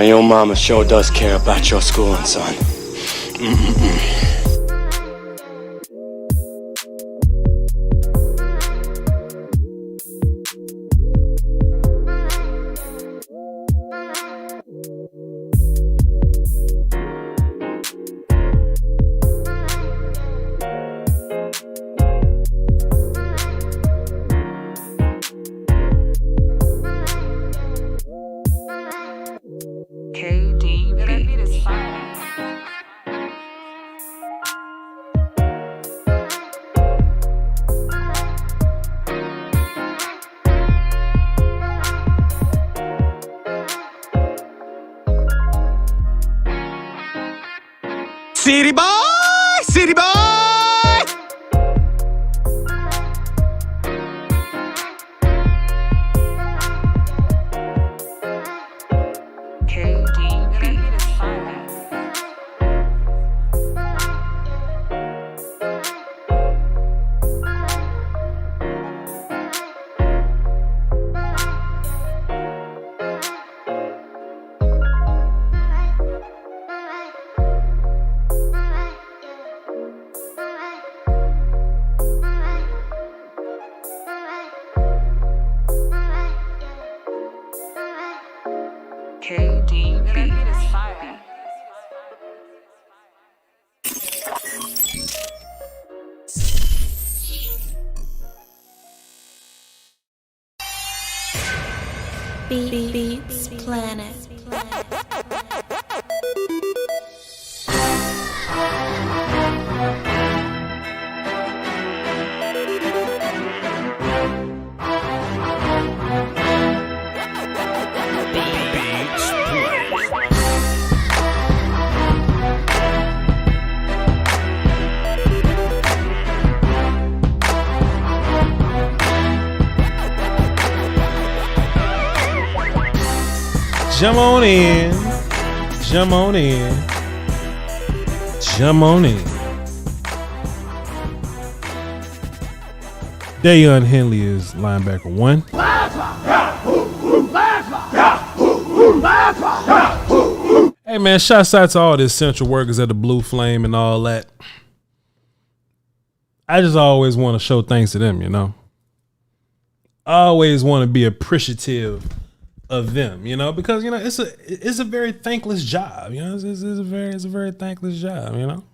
Your mama sure does care about your schooling, son. City boy, city boy. Beats Planet. Jump on in. Jump on in. Jump on in. Dayon Henley is linebacker 1. Hey man, shouts out to all the essential workers at the Blue Flame and all that. I just always want to show thanks to them, you know. I always want to be appreciative of them, you know, because you know it's a very thankless job, you know. It's a very thankless job, you know.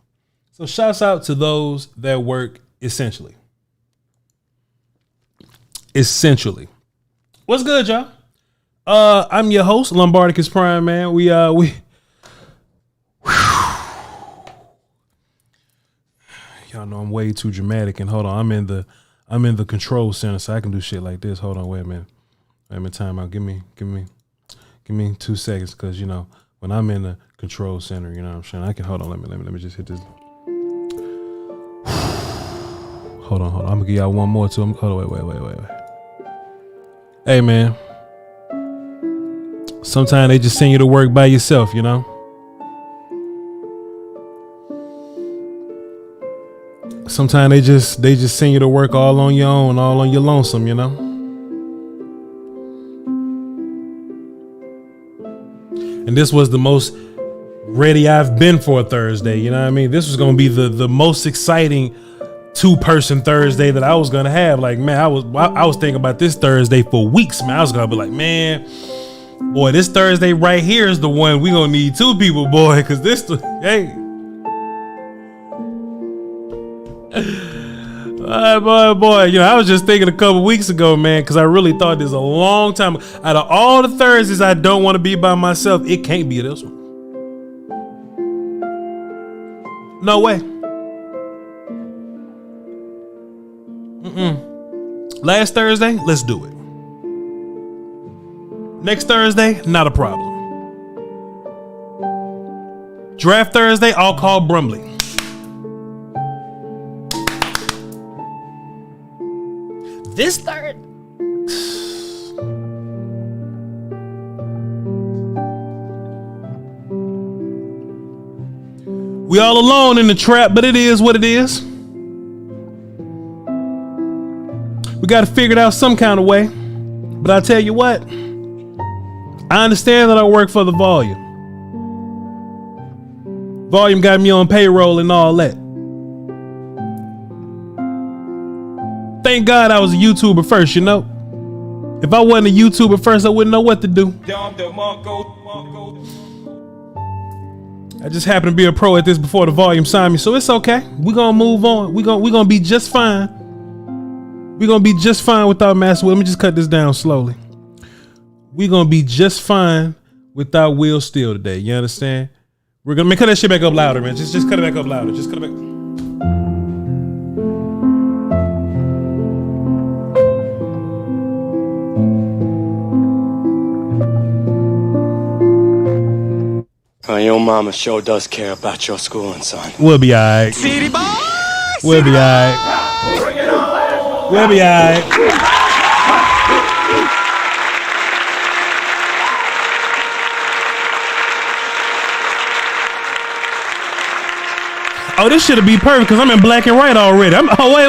So shouts out to those that work essentially. What's good, y'all? I'm your host, Lombardicus Prime, man. We y'all know I'm way too dramatic, and hold on, I'm in the control center, so I can do shit like this. Hold on, wait a minute. Time out. Give me 2 seconds, because you know when I'm in the control center, you know what I'm saying. I can hold on. Let me just hit this. Hold on. I'm gonna give y'all one more too. Hold on. Wait. Hey man, sometimes they just send you to work by yourself, you know. Sometimes they just send you to work all on your own, all on your lonesome, you know. And this was the most ready I've been for a Thursday. You know what I mean? This was going to be the most exciting 2-person Thursday that I was gonna have. Like, man, I was thinking about this Thursday for weeks, man. I was gonna be like, man, boy, this Thursday right here is the one we gonna need 2 people, boy, because hey. Boy, you know, I was just thinking a couple weeks ago, man, because I really thought this a long time. Out of all the Thursdays I don't want to be by myself, it can't be this one. No way. Last Thursday, let's do it. Next Thursday, not a problem. Draft Thursday, I'll call Brumley. This third, we all alone in the trap, but it is what it is. We got to figure it out some kind of way. But I tell you what, I understand that I work for the volume. Volume got me on payroll and all that. Thank God I was a YouTuber first, you know. If I wasn't a YouTuber first, I wouldn't know what to do. I just happened to be a pro at this before the volume signed me, so it's okay. We're gonna move on. We're gonna be just fine. We're gonna be just fine without Master Will. Let me just cut this down slowly. We're gonna be just fine without Will Steele today. You understand? We're gonna cut that shit back up louder, man. Just cut it back up louder. Just cut it back. Your mama sure does care about your schooling, son. We'll be alright. City boy. We'll be alright. We'll be alright. Oh, this should be perfect because I'm in black and white already.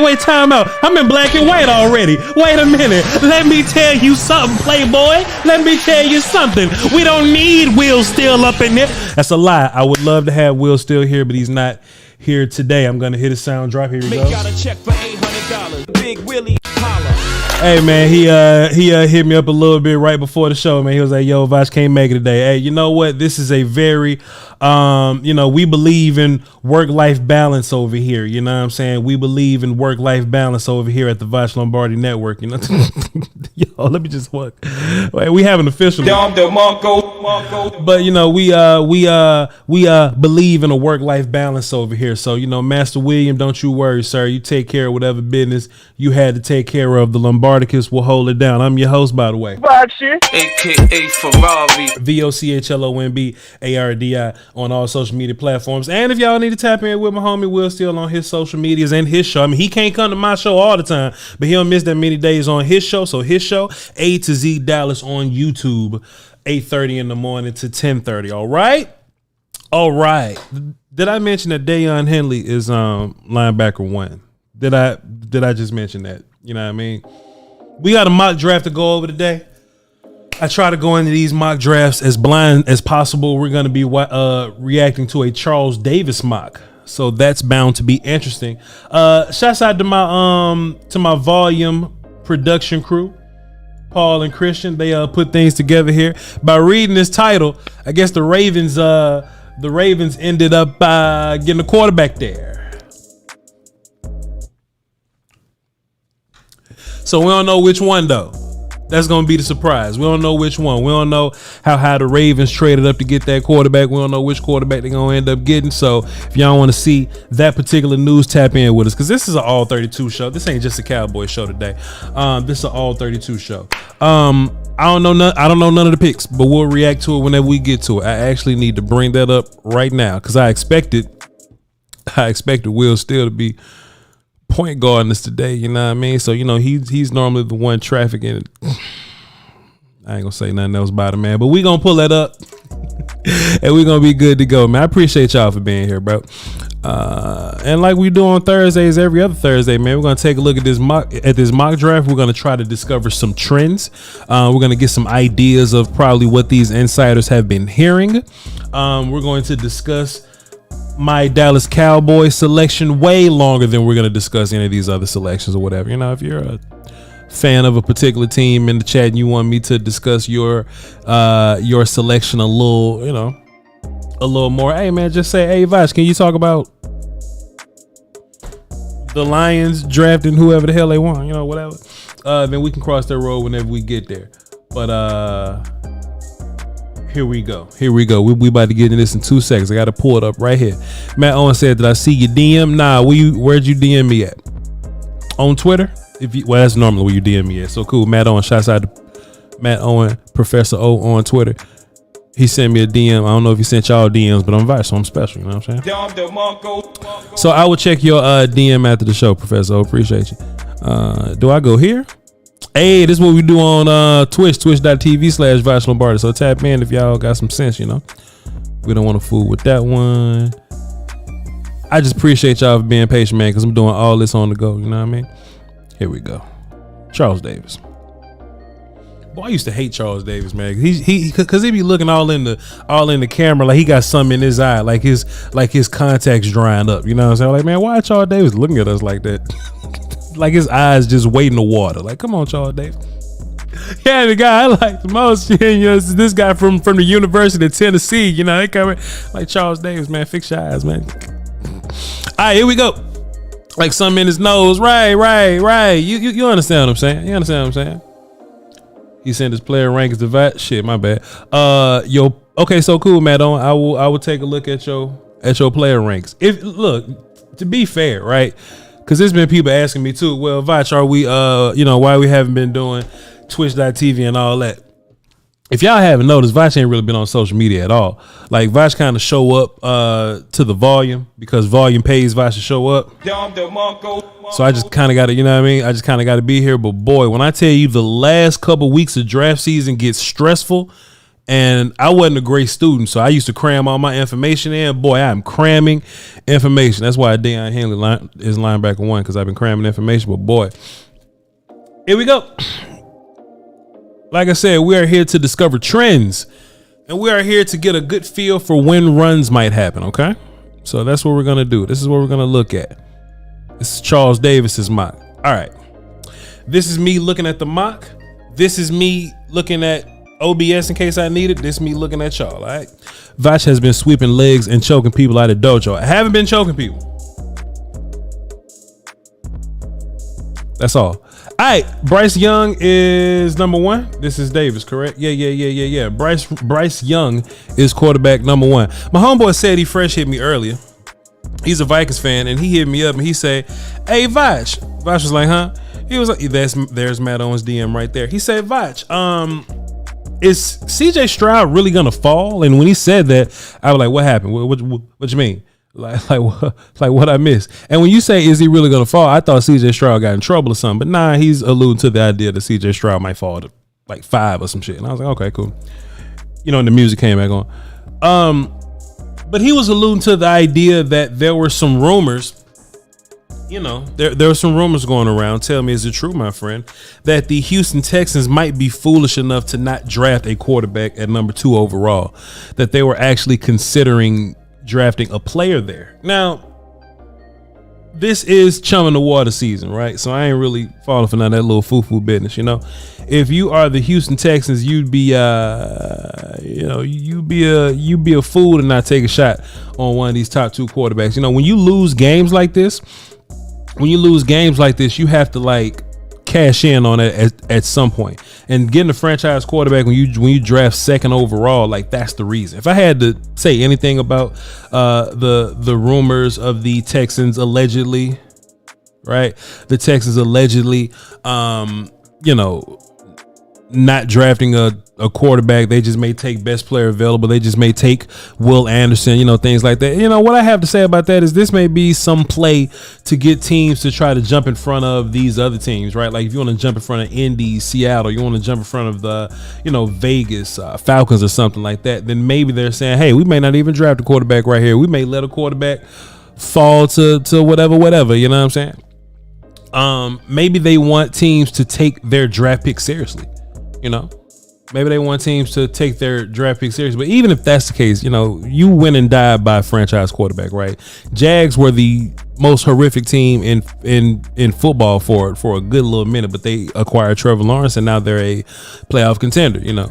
Wait, time out. I'm in black and white already. Wait a minute. Let me tell you something, Playboy. Let me tell you something. We don't need Will Steele up in there. That's a lie. I would love to have Will Steele here, but he's not here today. I'm going to hit a sound drop. Here we go. Got a check for $800. Big Willie holla. Hey man, he hit me up a little bit right before the show, man. He was like, yo, Voch can't make it today. Hey, you know what? This is a very we believe in work-life balance over here. You know what I'm saying? We believe in work-life balance over here at the Voch Lombardi Network. You know, yo, let me just what? Wait, we have an official. But you know, we believe in a work-life balance over here. So you know, Master William, don't you worry, sir. You take care of whatever business you had to take care of. The Lombardicus will hold it down. I'm your host, by the way. AKA Ferrari. VOCHLOMBARDI on all social media platforms. And if y'all need to tap in with my homie Will Steele on his social medias and his show. I mean, he can't come to my show all the time, but he'll miss that many days on his show. So his show, A to Z Dallas on YouTube, 8:30 in the morning to 10:30. All right. Did I mention that Dayon Henley is linebacker 1? Did I just mention that? You know what I mean? We got a mock draft to go over today. I try to go into these mock drafts as blind as possible. We're going to be reacting to a Charles Davis mock, so that's bound to be interesting. Shouts out to my volume production crew, Paul and Christian. They put things together here. By reading this title, I guess the Ravens ended up getting a quarterback there. So we don't know which one though. That's going to be the surprise. We don't know which one. We don't know how high the Ravens traded up to get that quarterback. We don't know which quarterback they're going to end up getting. So if y'all want to see that particular news, tap in with us, because this is an all 32 show. This ain't just a Cowboys show today. This is an all 32 show. I don't know none of the picks, but we'll react to it whenever we get to it. I actually need to bring that up right now because I expected Will Steele to be point guarding us today, you know what I mean? So, you know, he's normally the one trafficking it. I ain't gonna say nothing else about him, man, but we gonna pull that up and we gonna be good to go, man. I appreciate y'all for being here, bro. And like we do on Thursdays, every other Thursday, man, we're gonna take a look at this mock draft. We're gonna try to discover some trends. We're gonna get some ideas of probably what these insiders have been hearing. We're going to discuss my Dallas Cowboys selection way longer than we're going to discuss any of these other selections or whatever. You know, if you're a fan of a particular team in the chat and you want me to discuss your selection a little more, hey man, just say, hey Voch, can you talk about the Lions drafting whoever the hell they want, you know, whatever. Then we can cross that road whenever we get there. But here we go. We about to get into this in 2 seconds. I got to pull it up right here. Matt Owen said, did I see your DM? Nah, where'd you DM me at? On Twitter? Well, that's normally where you DM me at. So cool. Matt Owen, shouts out to Matt Owen, Professor O on Twitter. He sent me a DM. I don't know if he sent y'all DMs, but I'm Voch, so I'm special. You know what I'm saying? So I will check your DM after the show, Professor O. Appreciate you. Do I go here? Hey, this is what we do on twitch.tv/Voch Lombardi. So tap in if y'all got some sense, you know. We don't want to fool with that one. I just appreciate y'all for being patient, man, because I'm doing all this on the go. You know what I mean? Here we go. Charles Davis. Boy, I used to hate Charles Davis, man. Because he be looking all in the camera like he got something in his eye, like his contacts drying up. You know what I'm saying? Like, man, why Charles Davis looking at us like that? Like his eyes just waiting to water. Like, come on, Charles Davis. Yeah, the guy I like the most, you know, is this guy from the University of Tennessee. You know, they come like Charles Davis, man. Fix your eyes, man. All right, here we go. Like something in his nose. Right. You understand what I'm saying? You understand what I'm saying? He sent his player rankings to Voch. Shit, my bad. Okay, so cool, Matt. I will take a look at your player ranks. To be fair, right? Because there's been people asking me too. Well, Voch, are we why we haven't been doing Twitch.tv and all that? If y'all haven't noticed, Voch ain't really been on social media at all. Like Voch kind of show up to the volume because volume pays Voch to show up. So I just kind of got to, you know what I mean? I just kind of got to be here. But boy, when I tell you the last couple weeks of draft season gets stressful, and I wasn't a great student, so I used to cram all my information in. Boy, I'm cramming information. That's why Deion Henley is linebacker 1, because I've been cramming information. But boy, here we go. Like I said, we are here to discover trends, and we are here to get a good feel for when runs might happen, okay? So that's what we're going to do. This is what we're going to look at. This is Charles Davis's mock. All right. This is me looking at the mock. This is me looking at OBS in case I need it. This is me looking at y'all, all right? Voch has been sweeping legs and choking people out of dojo. I haven't been choking people. That's all. All right, Bryce Young is number 1. This is Davis, correct? Yeah. Bryce Young is quarterback number 1. My homeboy said he fresh hit me earlier. He's a Vikings fan, and he hit me up and he said, "Hey, Voch." Voch was like, "Huh?" He was like, "There's Matt Owens' DM right there." He said, "Voch, is CJ Stroud really gonna fall?" And when he said that, I was like, "What happened? What you mean? Like what I missed?" And when you say, "Is he really gonna fall?" I thought CJ Stroud got in trouble or something, but nah, he's alluding to the idea that CJ Stroud might fall to like 5 or some shit. And I was like, okay, cool. You know, and the music came back on. But he was alluding to the idea that there were some rumors. You know, there were some rumors going around. Tell me, is it true, my friend, that the Houston Texans might be foolish enough to not draft a quarterback at number 2 overall? That they were actually considering drafting a player there. Now, this is chum in the water season, right? So I ain't really falling for none of that little foo-foo business, you know. If you are the Houston Texans, you'd be you'd be a fool to not take a shot on one of these top 2 quarterbacks. You know, when you lose games like this, you have to like cash in on it at some point. And getting a franchise quarterback when you draft 2nd overall, like that's the reason. If I had to say anything about the rumors of the Texans allegedly, right? The Texans allegedly, not drafting a quarterback. They just may take best player available. They just may take Will Anderson, things like that. What I have to say about that is this may be some play to get teams to try to jump in front of these other teams, right? Like if you want to jump in front of Indy, Seattle, you want to jump in front of the, Vegas, Falcons or something like that, then maybe they're saying, hey, we may not even draft a quarterback right here. We may let a quarterback fall to whatever, you know what I'm saying? Maybe they want teams to take their draft pick seriously. Maybe they want teams to take their draft pick serious. But even if that's the case, you know, you win and die by a franchise quarterback, right? Jags were the most horrific team in football for a good little minute, but they acquired Trevor Lawrence and now they're a playoff contender, you know,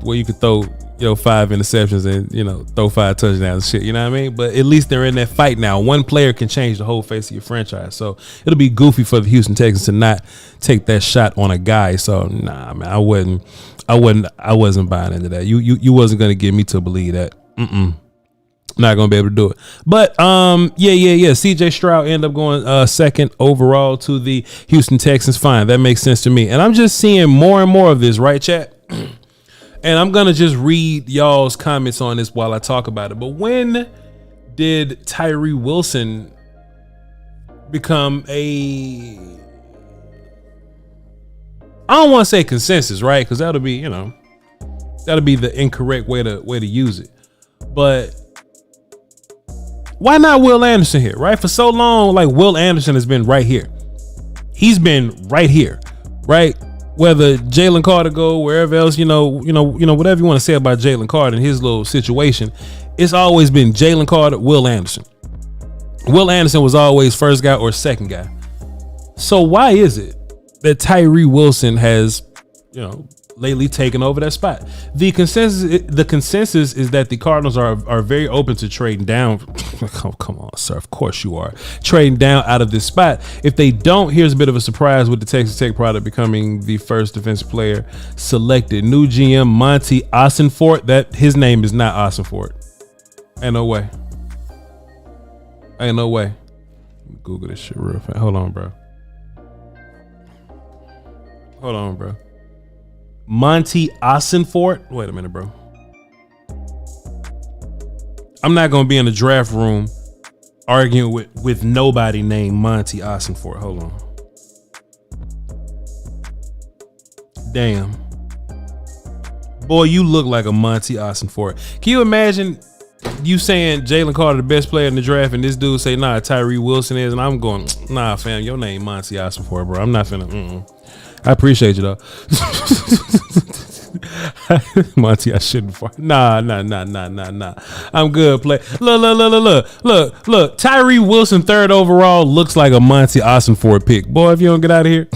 where you could throw, you know, 5 interceptions and, you know, throw 5 touchdowns and shit, you know what I mean? But at least they're in that fight now. One player can change the whole face of your franchise. So it'll be goofy for the Houston Texans to not take that shot on a guy. So nah, man, I wasn't buying into that. You wasn't gonna get me to believe that. Not gonna be able to do it. But yeah. CJ Stroud ended up going second overall to the Houston Texans. Fine, that makes sense to me. And I'm just seeing more and more of this, right, chat? And I'm gonna just read y'all's comments on this while I talk about it. But when did Tyree Wilson become a, I don't want to say consensus, right? Because that'll be, you know, that'll be the incorrect way to use it. But why not Will Anderson here, right? For so long, like Will Anderson has been right here. He's been right here, right? Whether Jalen Carter go wherever else, you know, whatever you want to say about Jalen Carter and his little situation, it's always been Jalen Carter, Will Anderson. Will Anderson was always first guy or second guy. So why is it that Tyree Wilson has, you know, lately taken over that spot? The consensus is that the Cardinals are very open to trading down. Oh, come on, sir. Of course you are. Trading down out of this spot. If they don't, here's a bit of a surprise with the Texas Tech product becoming the first defensive player selected. New GM Monty Ossenfort. That his name is not Ossenfort. Ain't no way. Ain't no way. Google this shit real fast. Hold on, bro. Hold on, bro. Monty Ossenfort. Wait a minute, bro. I'm not gonna be in the draft room arguing with nobody named Monty Ossenfort. Hold on. Damn. Boy, you look like a Monty Ossenfort. Can you imagine you saying Jalen Carter the best player in the draft and this dude say, nah, Tyree Wilson is, and I'm going, nah, fam, your name Monty Ossenfort, bro. I'm not finna, I appreciate you though. Monty, I shouldn't fart. Nah. I'm good. Play. Look. Tyree Wilson, 3rd overall, looks like a Monty Ossenfort pick. Boy, if you don't get out of here.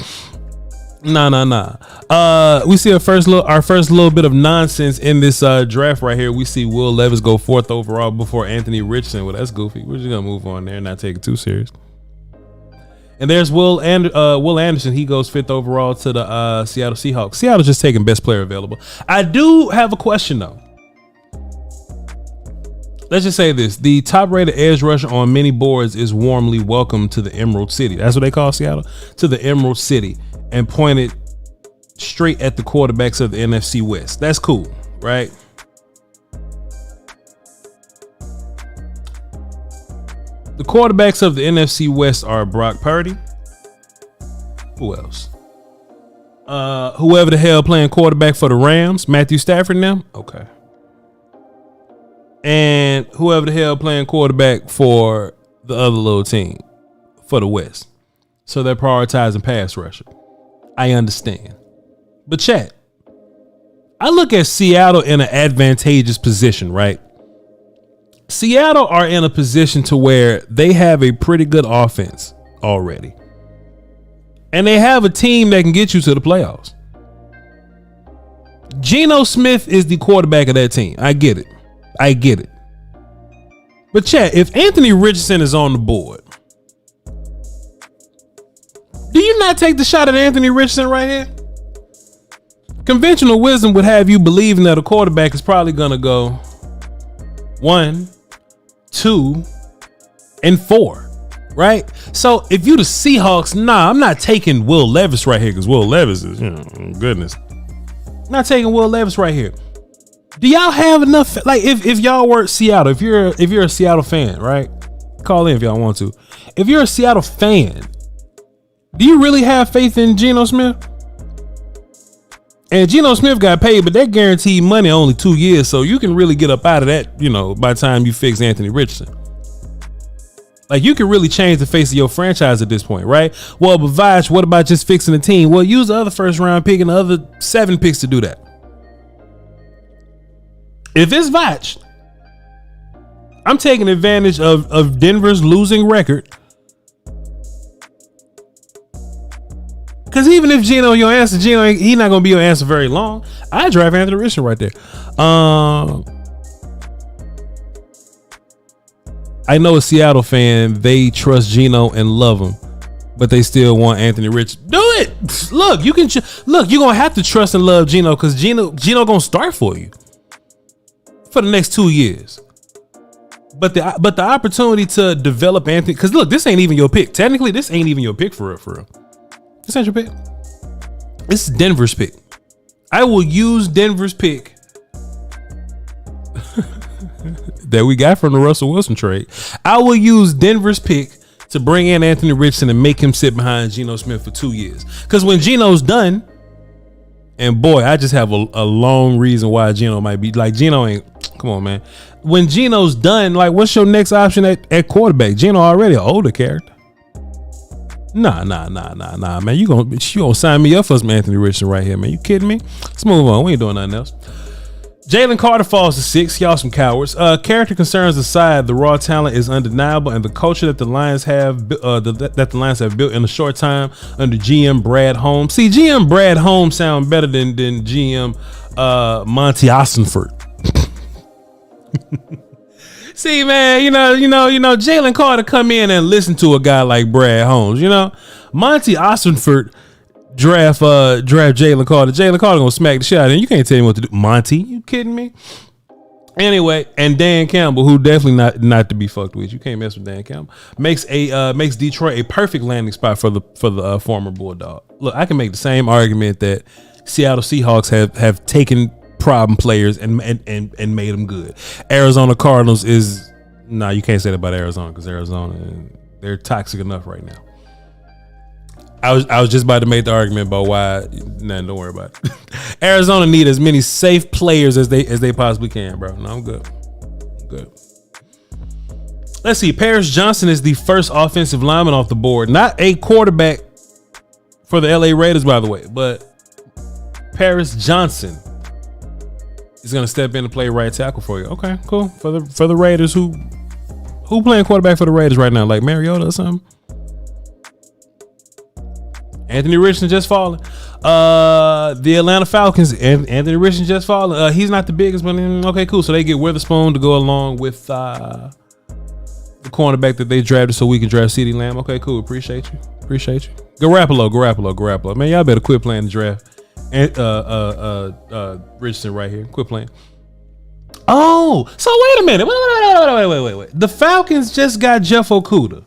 Nah. We see our first little bit of nonsense in this draft right here. We see Will Levis go 4th overall before Anthony Richardson. Well, that's goofy. We're just gonna move on there and not take it too serious. And there's Will Anderson. He goes 5th overall to the Seattle Seahawks. Seattle's just taking best player available. I do have a question though. Let's just say this: the top-rated edge rusher on many boards is warmly welcomed to the Emerald City. That's what they call Seattle, to the Emerald City, and pointed straight at the quarterbacks of the NFC West. That's cool, right? The quarterbacks of the NFC West are Brock Purdy. Who else? Whoever the hell playing quarterback for the Rams, Matthew Stafford now. Okay. And whoever the hell playing quarterback for the other little team for the West. So they're prioritizing pass rusher. I understand. But chat, I look at Seattle in an advantageous position, right? Seattle are in a position to where they have a pretty good offense already. And they have a team that can get you to the playoffs. Geno Smith is the quarterback of that team. I get it. But chat, if Anthony Richardson is on the board, do you not take the shot at Anthony Richardson right here? Conventional wisdom would have you believing that a quarterback is probably going to go 1, 2, and 4, right? So if you the Seahawks, nah, I'm not taking Will Levis right here because Will Levis is, goodness. I'm not taking Will Levis right here. Do y'all have enough? Like if y'all were Seattle, if you're a Seattle fan, right? Call in if y'all want to. If you're a Seattle fan, do you really have faith in Geno Smith? And Geno Smith got paid, but that guaranteed money only 2 years, so you can really get up out of that, by the time you fix Anthony Richardson. Like, you can really change the face of your franchise at this point, right? Well, but Voch, what about just fixing the team? Well, use the other first round pick and the other 7 picks to do that. If it's Voch, I'm taking advantage of Denver's losing record. Because even if Geno your answer, he not gonna be your answer very long. I draft Anthony Richardson right there. I know a Seattle fan, they trust Geno and love him, but they still want Anthony Richardson. Do it. Look, you can look. You're gonna have to trust and love Geno because Geno gonna start for you for the next 2 years. But the opportunity to develop Anthony, because look, this ain't even your pick. Technically, this ain't even your pick for real. This ain't your pick. This is Denver's pick. I will use Denver's pick that we got from the Russell Wilson trade. I will use Denver's pick to bring in Anthony Richardson and make him sit behind Geno Smith for 2 years. Because when Geno's done, and boy, I just have a long reason why Geno might be like Geno ain't. Come on, man. When Geno's done, like, what's your next option at quarterback? Geno already an older character. Nah, man. You gonna sign me up for some Anthony Richardson right here, man? You kidding me? Let's move on. We ain't doing nothing else. Jalen Carter falls to 6. Y'all some cowards. Character concerns aside, the raw talent is undeniable, and the culture that the Lions have built in a short time under GM Brad Holmes. See, GM Brad Holmes sound better than GM Monty Ossenford. See, man, you know, Jalen Carter come in and listen to a guy like Brad Holmes. You know, Monty Ossenford draft Jalen Carter. Jalen Carter gonna smack the shit out of him. You can't tell him what to do. Monty, you kidding me? Anyway, and Dan Campbell, who definitely not to be fucked with. You can't mess with Dan Campbell. Makes Detroit a perfect landing spot for the former Bulldog. Look, I can make the same argument that Seattle Seahawks have taken problem players and made them good. Arizona Cardinals is you can't say that about Arizona because Arizona, they're toxic enough right now. I was just about to make the argument about why. Don't worry about it. Arizona need as many safe players as they possibly can, bro. No, I'm good. Let's see. Paris Johnson is the first offensive lineman off the board. Not a quarterback for the LA Raiders, by the way, but Paris Johnson is gonna step in and play right tackle for you. Okay, cool. For the Raiders, who playing quarterback for the Raiders right now? Like Mariota or something? Anthony Richardson just falling. The Atlanta Falcons, Anthony Richardson just falling. He's not the biggest, but okay, cool. So they get Witherspoon to go along with the cornerback that they drafted so we can draft CeeDee Lamb. Okay, cool. Appreciate you. Garoppolo. Man, y'all better quit playing the draft. And Richardson right here. Quit playing. Oh, so wait a minute. Wait. The Falcons just got Jeff Okudah.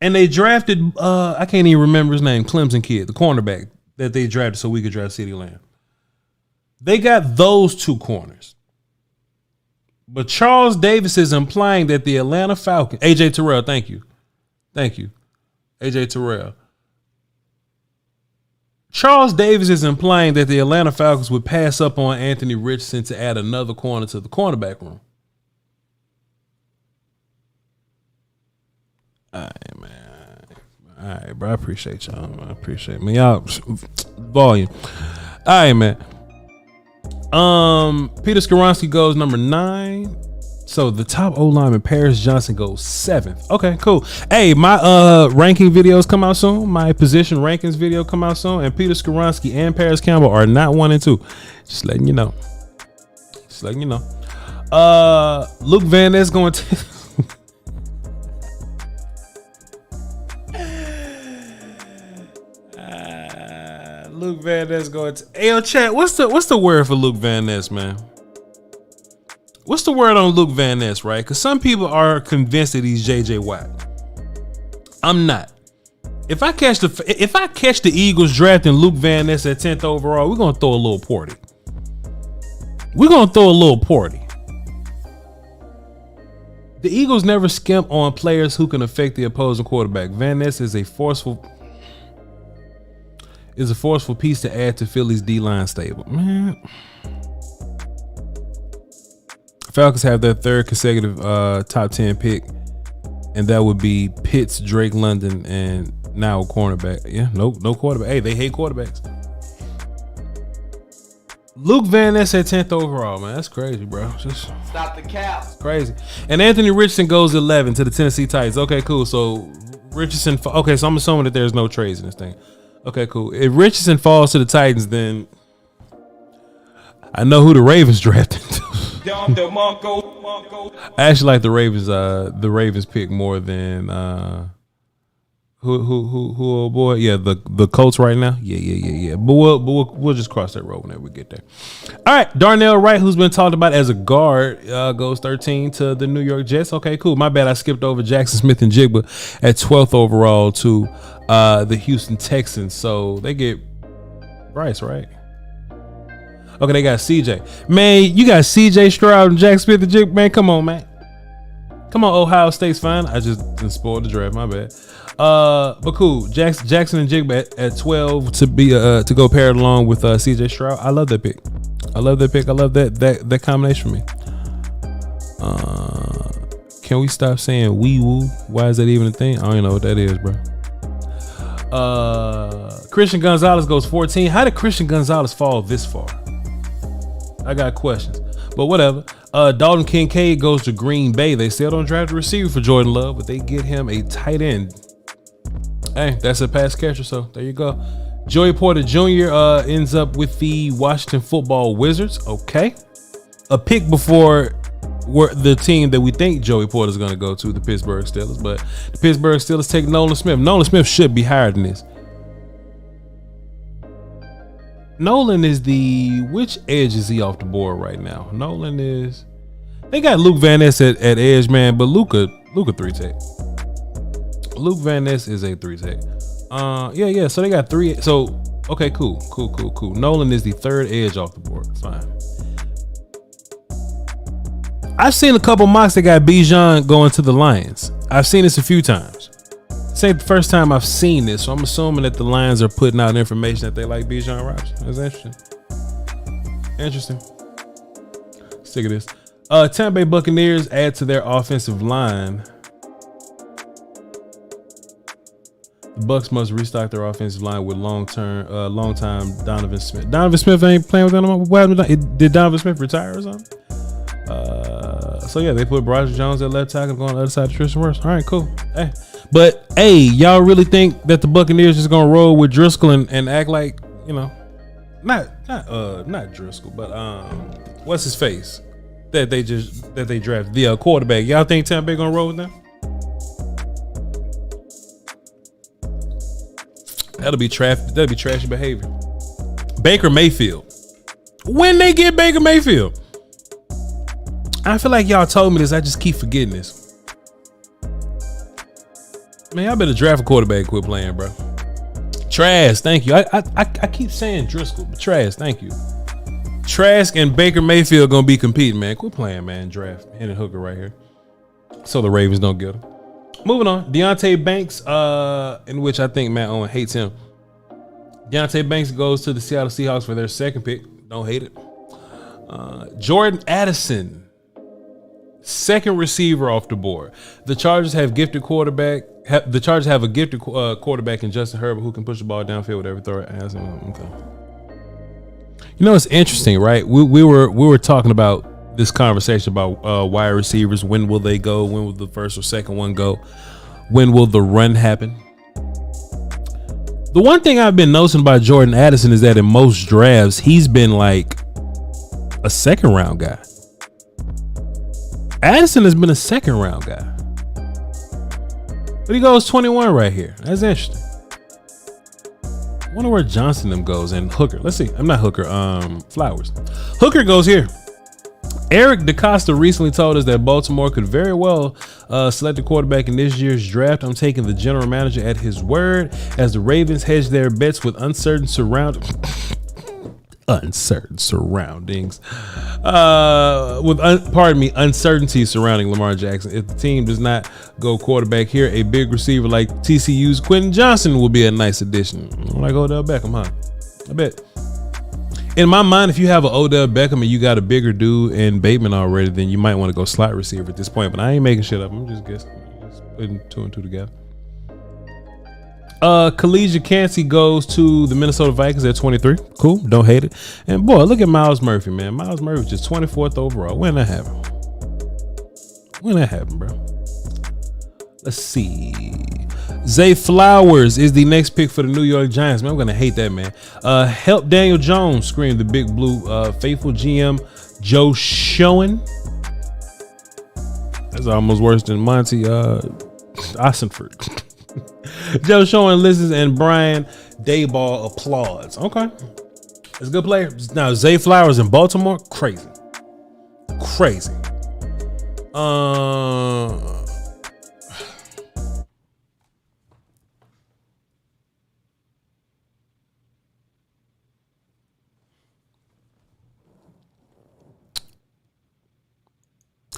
And they drafted, I can't even remember his name, Clemson kid, the cornerback that they drafted so we could draft CeeDee Lamb. They got those two corners. But Charles Davis is implying that the Atlanta Falcons, AJ Terrell, thank you. AJ Terrell. Charles Davis is implying that the Atlanta Falcons would pass up on Anthony Richardson to add another corner to the cornerback room. All right, man. All right, bro. I appreciate y'all. I appreciate me. Y'all volume. All right, man. Peter Skoronski goes number 9. So the top O lineman Paris Johnson goes 7th. Okay, cool. Hey, my ranking videos come out soon. My position rankings video come out soon. And Peter Skoronski and Paris Campbell are not 1 and 2. Just letting you know. Luke Van Ness going to Luke Van Ness going to. Hey, yo, chat. What's the word for Luke Van Ness, man? What's the word on Luke Van Ness, right? Because some people are convinced that he's JJ Watt. I'm not. If I catch the Eagles drafting Luke Van Ness at 10th overall, we're gonna throw a little party. The Eagles never skimp on players who can affect the opposing quarterback. Van Ness is a forceful piece to add to Philly's D-line stable. Man. Falcons have their 3rd consecutive top 10 pick, and that would be Pitts, Drake London, and Now a cornerback. Yeah, no quarterback. Hey, they hate quarterbacks. Luke Van Ness at 10th overall, man. That's crazy, bro. Just Stop the cap. crazy. And Anthony Richardson goes 11 to the Tennessee Titans. Okay, cool. So Richardson. Okay, so I'm assuming that there's no trades in this thing. Okay, cool. If Richardson falls to the Titans, then I know who the Ravens drafted. I actually like the Ravens pick more than who oh boy, yeah, the Colts right now. Yeah. But we'll just cross that road whenever we get there. All right, Darnell Wright, who's been talked about as a guard, goes 13 to the New York Jets. Okay, cool. My bad, I skipped over Jackson Smith and Jigba at 12th overall to the Houston Texans. So they get Bryce, right? Okay, they got CJ. Man, you got CJ Stroud and Jack Smith and Jigba. Man, come on, man. Come on, Ohio State's fine. I just didn't spoil the draft. My bad. But cool. Jackson and Jigba at 12 to be to go paired along with CJ Stroud. I love that pick. I love that combination for me. Can we stop saying wee woo? Why is that even a thing? I don't even know what that is, bro. Christian Gonzalez goes 14. How did Christian Gonzalez fall this far? I got questions, but whatever. Dalton Kincaid goes to Green Bay. They still don't draft a receiver for Jordan Love, but they get him a tight end. Hey, that's a pass catcher, so there you go. Joey Porter Jr. Ends up with the Washington Football Wizards. Okay, a pick before the team that we think Joey Porter is going to go to, the Pittsburgh Steelers, but the Pittsburgh Steelers take Nolan Smith. Nolan Smith should be higher than this. Nolan is which edge is he off the board right now? Nolan is, they got Luke Van Ness at edge, man, but Luka 3-tech. Luke Van Ness is a 3-tech. Yeah. So they got 3. So okay, cool. Nolan is the third edge off the board. Fine. I've seen a couple mocks that got Bijan going to the Lions. I've seen this a few times. This ain't the first time I've seen this, so I'm assuming that the Lions are putting out information that they like Bijan Robinson. That's interesting. Sick of this. Tampa Bay Buccaneers add to their offensive line. The Bucs must restock their offensive line with long-time Donovan Smith. Donovan Smith ain't playing with them. What happened? Did Donovan Smith retire or something? So yeah, they put Bryce Jones at left tackle, going on the other side of Tristan Wirfs. All right, cool. Hey, but hey, y'all really think that the Buccaneers is gonna roll with Driscoll and act like, you know, not Driscoll, but what's his face that they draft the quarterback? Y'all think Tampa Bay gonna roll with them? That'll be trashy behavior. Baker Mayfield. When they get Baker Mayfield, I feel like y'all told me this. I just keep forgetting this. Man, y'all better draft a quarterback and quit playing, bro. Trask, thank you. I keep saying Driscoll, but Trask, thank you. Trask and Baker Mayfield gonna be competing, man. Quit playing, man. Draft Hendon Hooker right here, so the Ravens don't get him. Moving on, Deonte Banks, in which I think Matt Owen hates him. Deonte Banks goes to the Seattle Seahawks for their second pick. Don't hate it. Jordan Addison, second receiver off the board. The Chargers have a gifted quarterback in Justin Herbert who can push the ball downfield with every throw. Okay. You know, it's interesting, right? We were talking about this conversation about wide receivers. When will they go? When will the first or second one go? When will the run happen? The one thing I've been noticing about Jordan Addison is that in most drafts, he's been like a second round guy. Addison has been a second round guy, but he goes 21 right here. That's interesting. I wonder where Johnson them goes and Hooker. Let's see. I'm not Hooker. Flowers. Hooker goes here. Eric DeCosta recently told us that Baltimore could very well select a quarterback in this year's draft. I'm taking the general manager at his word as the Ravens hedge their bets with uncertain surroundings. Uncertainty surrounding Lamar Jackson. If the team does not go quarterback here, a big receiver like TCU's Quentin Johnson will be a nice addition. Like Odell Beckham, huh? I bet. In my mind, if you have an Odell Beckham and you got a bigger dude in Bateman already, then you might want to go slot receiver at this point. But I ain't making shit up. I'm just guessing. Just putting two and two together. Khalid Yancey goes to the Minnesota Vikings at 23. Cool, don't hate it. And boy, look at Miles Murphy, man. Miles Murphy just 24th overall. When that happened? Bro? Let's see. Zay Flowers is the next pick for the New York Giants. Man, I'm gonna hate that, man. Help Daniel Jones, screamed the Big Blue. Faithful GM Joe Schoen. That's almost worse than Monty Ossenford. Joe Schoen listens and Brian Dayball applauds. Okay, that's a good player. Now Zay Flowers in Baltimore, crazy.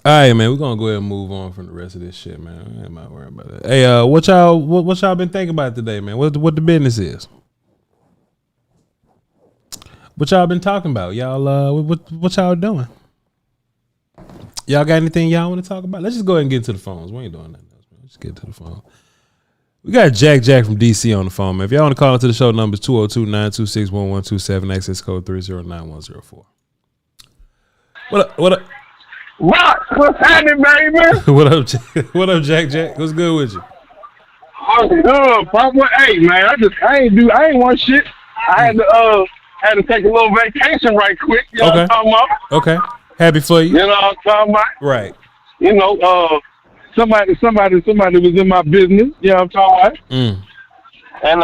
All right, man, we're gonna go ahead and move on from the rest of this shit, man. I ain't not worried about that. Hey, what y'all been thinking about today, man? What the business is? What y'all been talking about? Y'all what y'all doing? Y'all got anything y'all want to talk about? Let's just go ahead and get to the phones. We ain't doing nothing else, man. Let's get to the phone. We got Jack from DC on the phone, man. If y'all want to call into the show, numbers 202-926-1127, access code 309104. What up? Rock, what's happening, baby? What up, Jack? What's good with you? I'm good, Papa. Hey, man, I ain't want shit. I had to take a little vacation right quick. You know what I'm talking about? Okay. Happy for you. You know what I'm talking about? Right. You know, somebody was in my business. You know what I'm talking about? And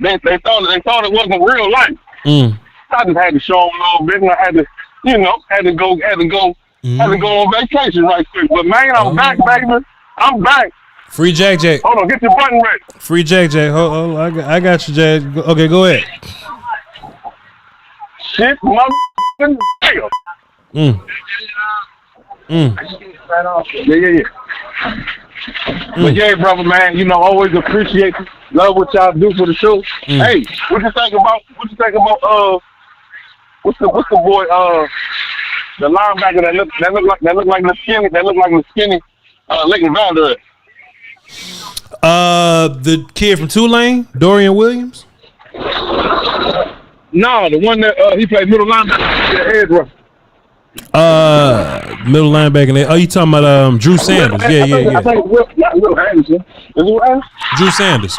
they thought it wasn't real life. I just had to show them a little bit, and I had to go on vacation right quick. But man, I'm back, baby. I'm back. Free Jack. Hold on, get your button ready. Free Jack. Hold on, I got you, Jack. Okay, go ahead. Shit, motherfucking damn. Yeah. But yeah, brother, man, you know, always appreciate you. Love what y'all do for the show. Hey, what you think about what's the boy the linebacker that look like the skinny Lincoln Vander? The kid from Tulane, Dorian Williams? No, the one that he played middle linebacker, edge rusher. Middle linebacker. Oh, you talking about Drew Sanders? Yeah. I think not Will Anderson. Is it Will Anderson? Drew Sanders.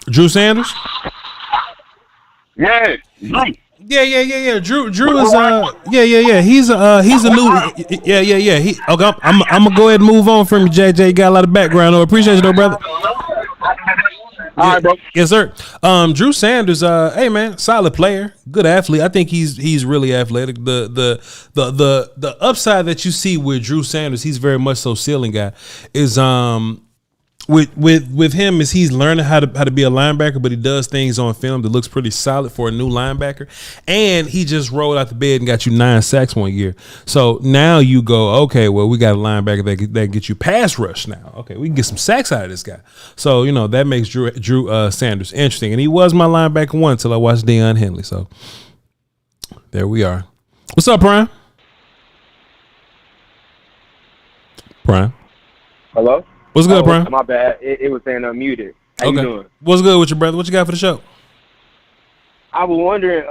Drew Sanders? Yeah. Yeah. Drew is He's a new I'm gonna go ahead and move on from you, JJ. You got a lot of background. I appreciate you though, brother. All right, bro. Yes, sir. Drew Sanders, hey man, solid player, good athlete. I think he's really athletic. The upside that you see with Drew Sanders, he's very much so ceiling guy, is with him is he's learning how to be a linebacker, but he does things on film that looks pretty solid for a new linebacker. And he just rolled out the bed and got you 9 sacks one year. So now you go, okay, well, we got a linebacker that can get you pass rush now. Okay, we can get some sacks out of this guy. So, you know, that makes Drew Sanders interesting. And he was my linebacker one until I watched Deion Henley. So there we are. What's up, Prime? Hello? What's good, Brian? My bad. It was saying unmuted. How you doing? What's good with you, brother? What you got for the show? I was wondering,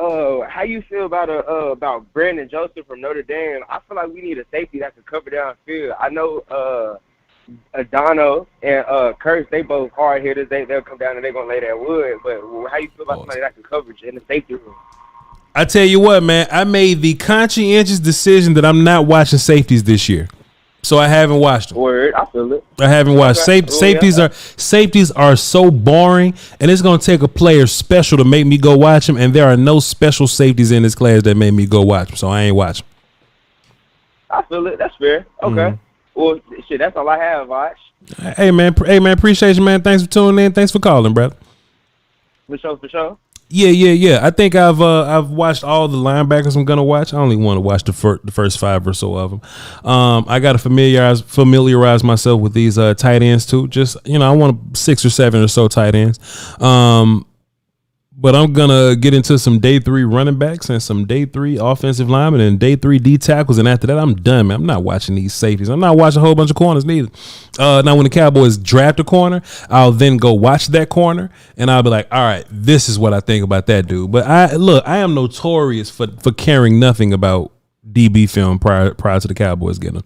how you feel about Brandon Joseph from Notre Dame? I feel like we need a safety that can cover downfield. I know Adano and Kurtz, they both hard hitters. They'll come down and they're gonna lay that wood. But how you feel about somebody that can coverage in the safety room? I tell you what, man. I made the conscientious decision that I'm not watching safeties this year. So I haven't watched them. Word, I feel it. I haven't watched safeties. Safeties are so boring, and it's gonna take a player special to make me go watch them. And there are no special safeties in this class that made me go watch them, so I ain't watching. I feel it. That's fair. Okay. Well, shit, that's all I have, Voch. Hey man, appreciate you, man. Thanks for tuning in. Thanks for calling, brother. For sure. Yeah. I think I've watched all the linebackers I'm gonna watch. I only want to watch the first 5 or so of them. I got to familiarize myself with these tight ends too. Just I want 6 or 7 or so tight ends. But I'm gonna get into some day 3 running backs and some day 3 offensive linemen and day 3 D tackles, and after that, I'm done, man. I'm not watching these safeties. I'm not watching a whole bunch of corners neither. Now, when the Cowboys draft a corner, I'll then go watch that corner, and I'll be like, all right, this is what I think about that dude. But I am notorious for caring nothing about DB film prior to the Cowboys getting him.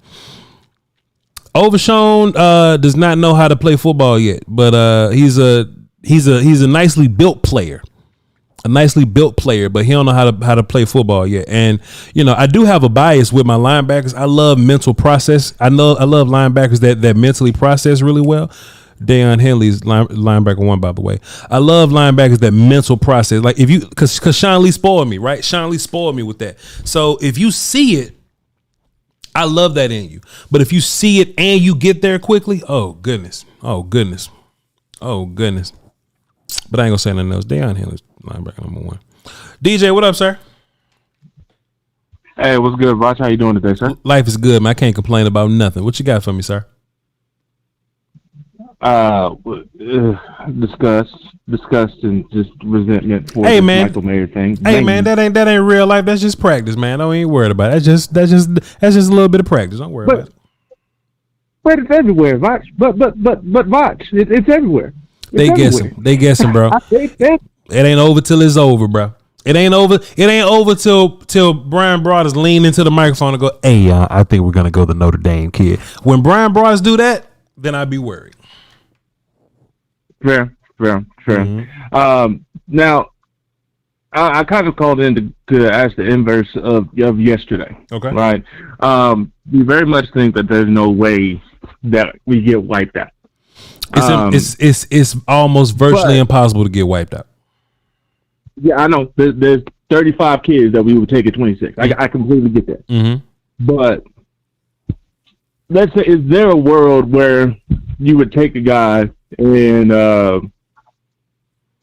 Overshown does not know how to play football yet, but he's a nicely built player. A nicely built player, but he don't know how to play football yet. And I do have a bias with my linebackers. I love mental process. I love linebackers that mentally process really well. Deion Henley's linebacker 1, by the way. I love linebackers that mental process. Like because Sean Lee spoiled me, right? Sean Lee spoiled me with that. So if you see it, I love that in you. But if you see it and you get there quickly, oh goodness. But I ain't gonna say nothing else. Deion Henley's linebacker number 1. DJ, what up, sir? Hey, what's good, Voch? How you doing today, sir? Life is good, man. I can't complain about nothing. What you got for me, sir? Disgust and just resentment for the Michael Mayer thing. Hey, man, that ain't real life. That's just practice, man. Don't even worry about it. That's just a little bit of practice. Don't worry about it. But it's everywhere, Voch. But Voch, it's everywhere. They guessing, bro. It ain't over till it's over, bro. It ain't over till Brian Broaddus lean into the microphone and go, "Hey, I think we're gonna go the Notre Dame kid." When Brian Broaddus do that, then I'd be worried. Fair. Now, I kind of called in to ask the inverse of yesterday. Okay. Right. We very much think that there's no way that we get wiped out. It's almost virtually impossible to get wiped out. Yeah, I know. There's 35 kids that we would take at 26. I completely get that. Mm-hmm. But let's say, is there a world where you would take a guy and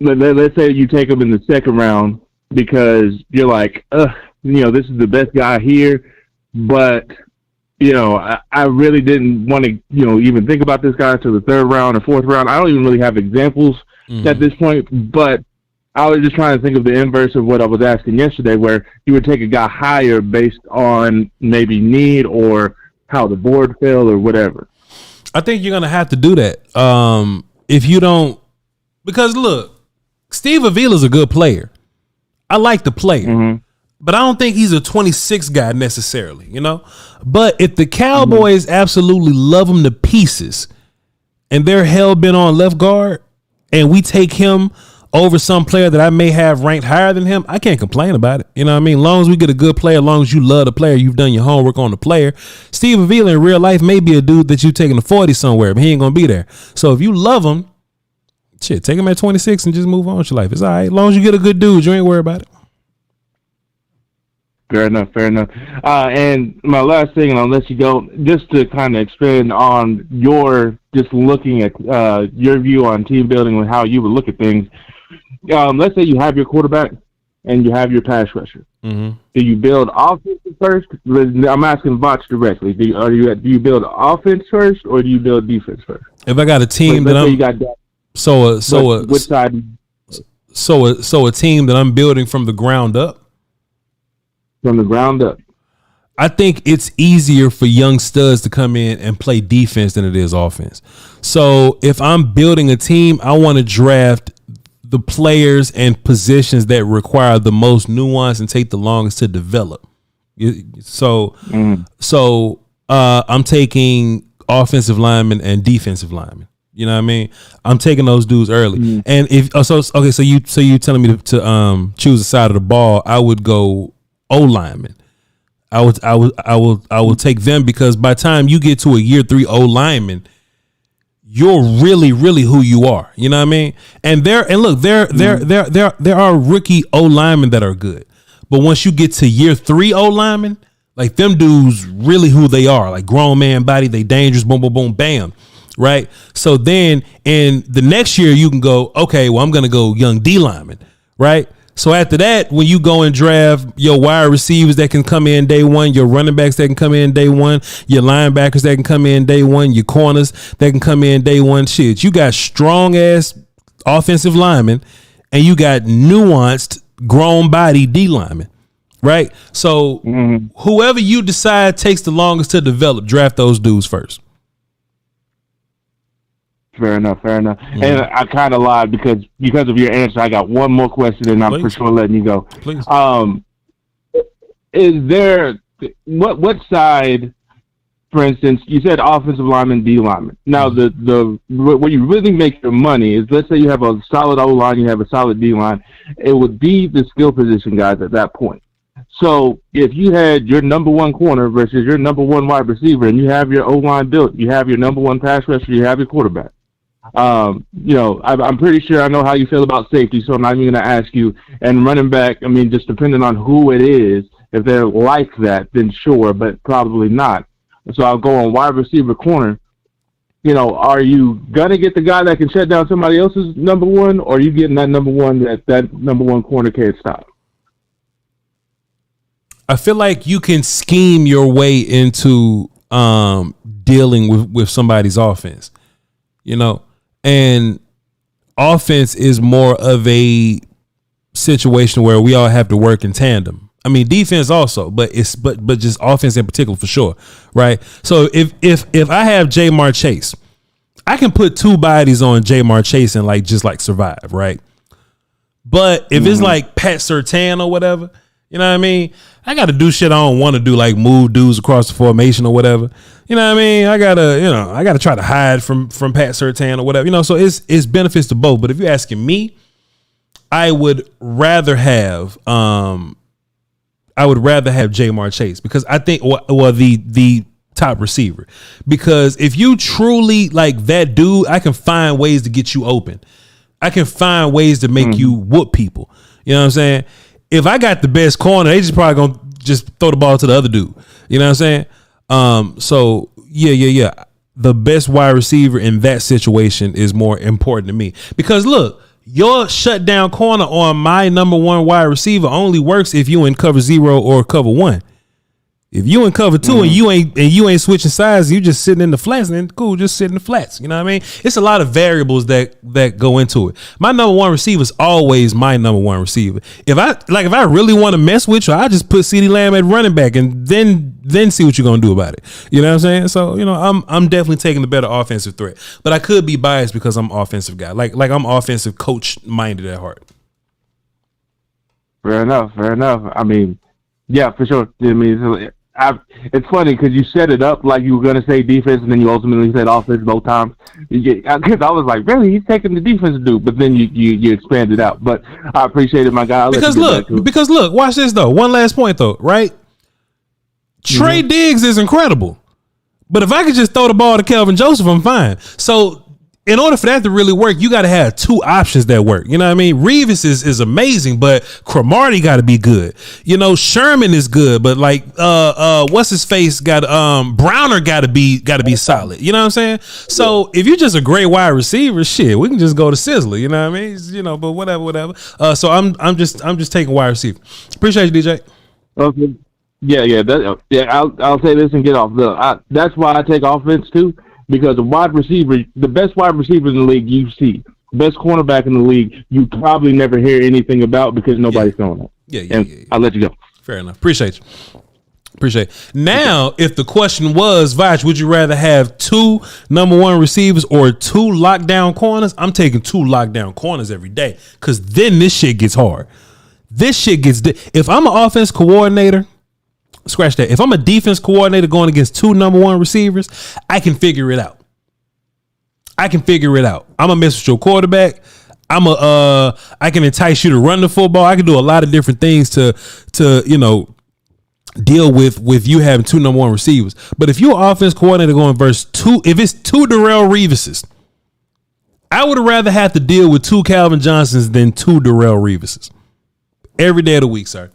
let's say you take him in the second round because you're like, this is the best guy here, but I really didn't want to, even think about this guy until the third round or fourth round. I don't even really have examples at this point, but I was just trying to think of the inverse of what I was asking yesterday, where you would take a guy higher based on maybe need or how the board fell or whatever. I think you're going to have to do that. If you don't, because look, Steve Avila's a good player. I like the player. Mm-hmm. But I don't think he's a 26 guy necessarily, But if the Cowboys absolutely love him to pieces and they're hell-bent on left guard and we take him over some player that I may have ranked higher than him, I can't complain about it. You know what I mean? As long as we get a good player, as long as you love the player, you've done your homework on the player. Steve Avila in real life may be a dude that you taking to 40 somewhere, but he ain't going to be there. So if you love him, take him at 26 and just move on with your life. It's all right. As long as you get a good dude, you ain't worried about it. Fair enough. And my last thing, and I'll let you go, just to kind of expand on just looking at your view on team building and how you would look at things. Let's say you have your quarterback and you have your pass rusher. Mm-hmm. Do you build offense first? I'm asking Voch directly. Do you build offense first or do you build defense first? If I got a team which side? So a team that I'm building from the ground up. From the ground up. I think it's easier for young studs to come in and play defense than it is offense. So if I'm building a team, I want to draft the players and positions that require the most nuance and take the longest to develop. So I'm taking offensive linemen and defensive linemen. You know what I mean? I'm taking those dudes early. Mm-hmm. And so you telling me to choose a side of the ball, I would go O lineman. I will take them because by the time you get to a year 3 O lineman, you're really, really who you are. You know what I mean? And there are rookie O linemen that are good. But once you get to year 3 O linemen, like them dudes really who they are, like grown man body, they dangerous, boom, boom, boom, bam. Right. So then in the next year you can go, okay, well, I'm going to go young D lineman. Right. So after that, when you go and draft your wide receivers that can come in day one, your running backs that can come in day one, your linebackers that can come in day one, your corners that can come in day one, shit, you got strong ass offensive linemen and you got nuanced, grown body D linemen, right? So whoever you decide takes the longest to develop, draft those dudes first. Fair enough. And I kind of lied because of your answer. I got one more question, and I'm for sure letting you go. Please. Is there what side? For instance, you said offensive lineman, D lineman. Now, the where you really make your money is, let's say you have a solid O line, you have a solid D line. It would be the skill position guys at that point. So if you had your number one corner versus your number one wide receiver, and you have your O line built, you have your number one pass rusher, you have your quarterback. I'm pretty sure I know how you feel about safety, so I'm not even going to ask you. And running back, I mean, just depending on who it is, if they're like that, then sure, but probably not. So I'll go on wide receiver corner. Are you going to get the guy that can shut down somebody else's number one, or are you getting that number one that number one corner can't stop? I feel like you can scheme your way into dealing with somebody's offense, and offense is more of a situation where we all have to work in tandem. I mean, defense also, but just offense in particular for sure, right? So if I have Jamar Chase, I can put two bodies on Jamar Chase and just survive, right? But if it's like Pat Surtain or whatever, you know what I mean? I got to do shit I don't want to do, like move dudes across the formation or whatever. You know what I mean? I gotta try to hide from Pat Surtain or whatever. So it's benefits to both. But if you're asking me, I would rather have Jamar Chase, because I think the top receiver, because if you truly like that dude, I can find ways to get you open. I can find ways to make you whoop people. You know what I'm saying? If I got the best corner, they just probably gonna just throw the ball to the other dude. You know what I'm saying? So yeah. The best wide receiver in that situation is more important to me, because look, your shutdown corner on my number one wide receiver only works if you in cover 0 or cover 1. If you in cover 2 and you ain't switching sides, you just sitting in the flats, and then cool, just sit in the flats. You know what I mean? It's a lot of variables that go into it. My number one receiver is always my number one receiver. If I really want to mess with you, I just put CeeDee Lamb at running back and then see what you're gonna do about it. You know what I'm saying? So I'm definitely taking the better offensive threat, but I could be biased because I'm an offensive guy. Like I'm offensive coach minded at heart. Fair enough. I mean, yeah, for sure. I mean, it's funny because you set it up like you were going to say defense, and then you ultimately said offense both times. Because I was like, really, he's taking the defense dude, but then you expanded out. But I appreciate it, my guy. Because look, watch this though. One last point though, right? Trey Diggs is incredible, but if I could just throw the ball to Kelvin Joseph, I'm fine. So in order for that to really work, you got to have two options that work. You know what I mean? Revis is amazing, but Cromartie got to be good. Sherman is good, but what's his face got Browner got to be solid. You know what I'm saying? So if you're just a great wide receiver, shit, we can just go to Sizzler. You know what I mean? But whatever. So I'm just taking wide receiver. Appreciate you, DJ. Okay. Yeah. I'll say this and get off. That's why I take offense too. Because the best wide receiver in the league you see, best cornerback in the league, you probably never hear anything about because nobody's throwing it. Yeah. I'll let you go. Fair enough. Appreciate you. Now, if the question was, Voch, would you rather have two number one receivers or two lockdown corners? I'm taking two lockdown corners every day, because then this shit gets hard. If I'm an offense coordinator, scratch that. If I'm a defense coordinator going against two number one receivers, I can figure it out. I'm gonna mess with your quarterback. I can entice you to run the football. I can do a lot of different things to deal with you having two number one receivers. But if you're an offense coordinator going versus if it's two Darrelle Revises, I would rather have to deal with two Calvin Johnsons than two Darrelle Revises every day of the week, sir.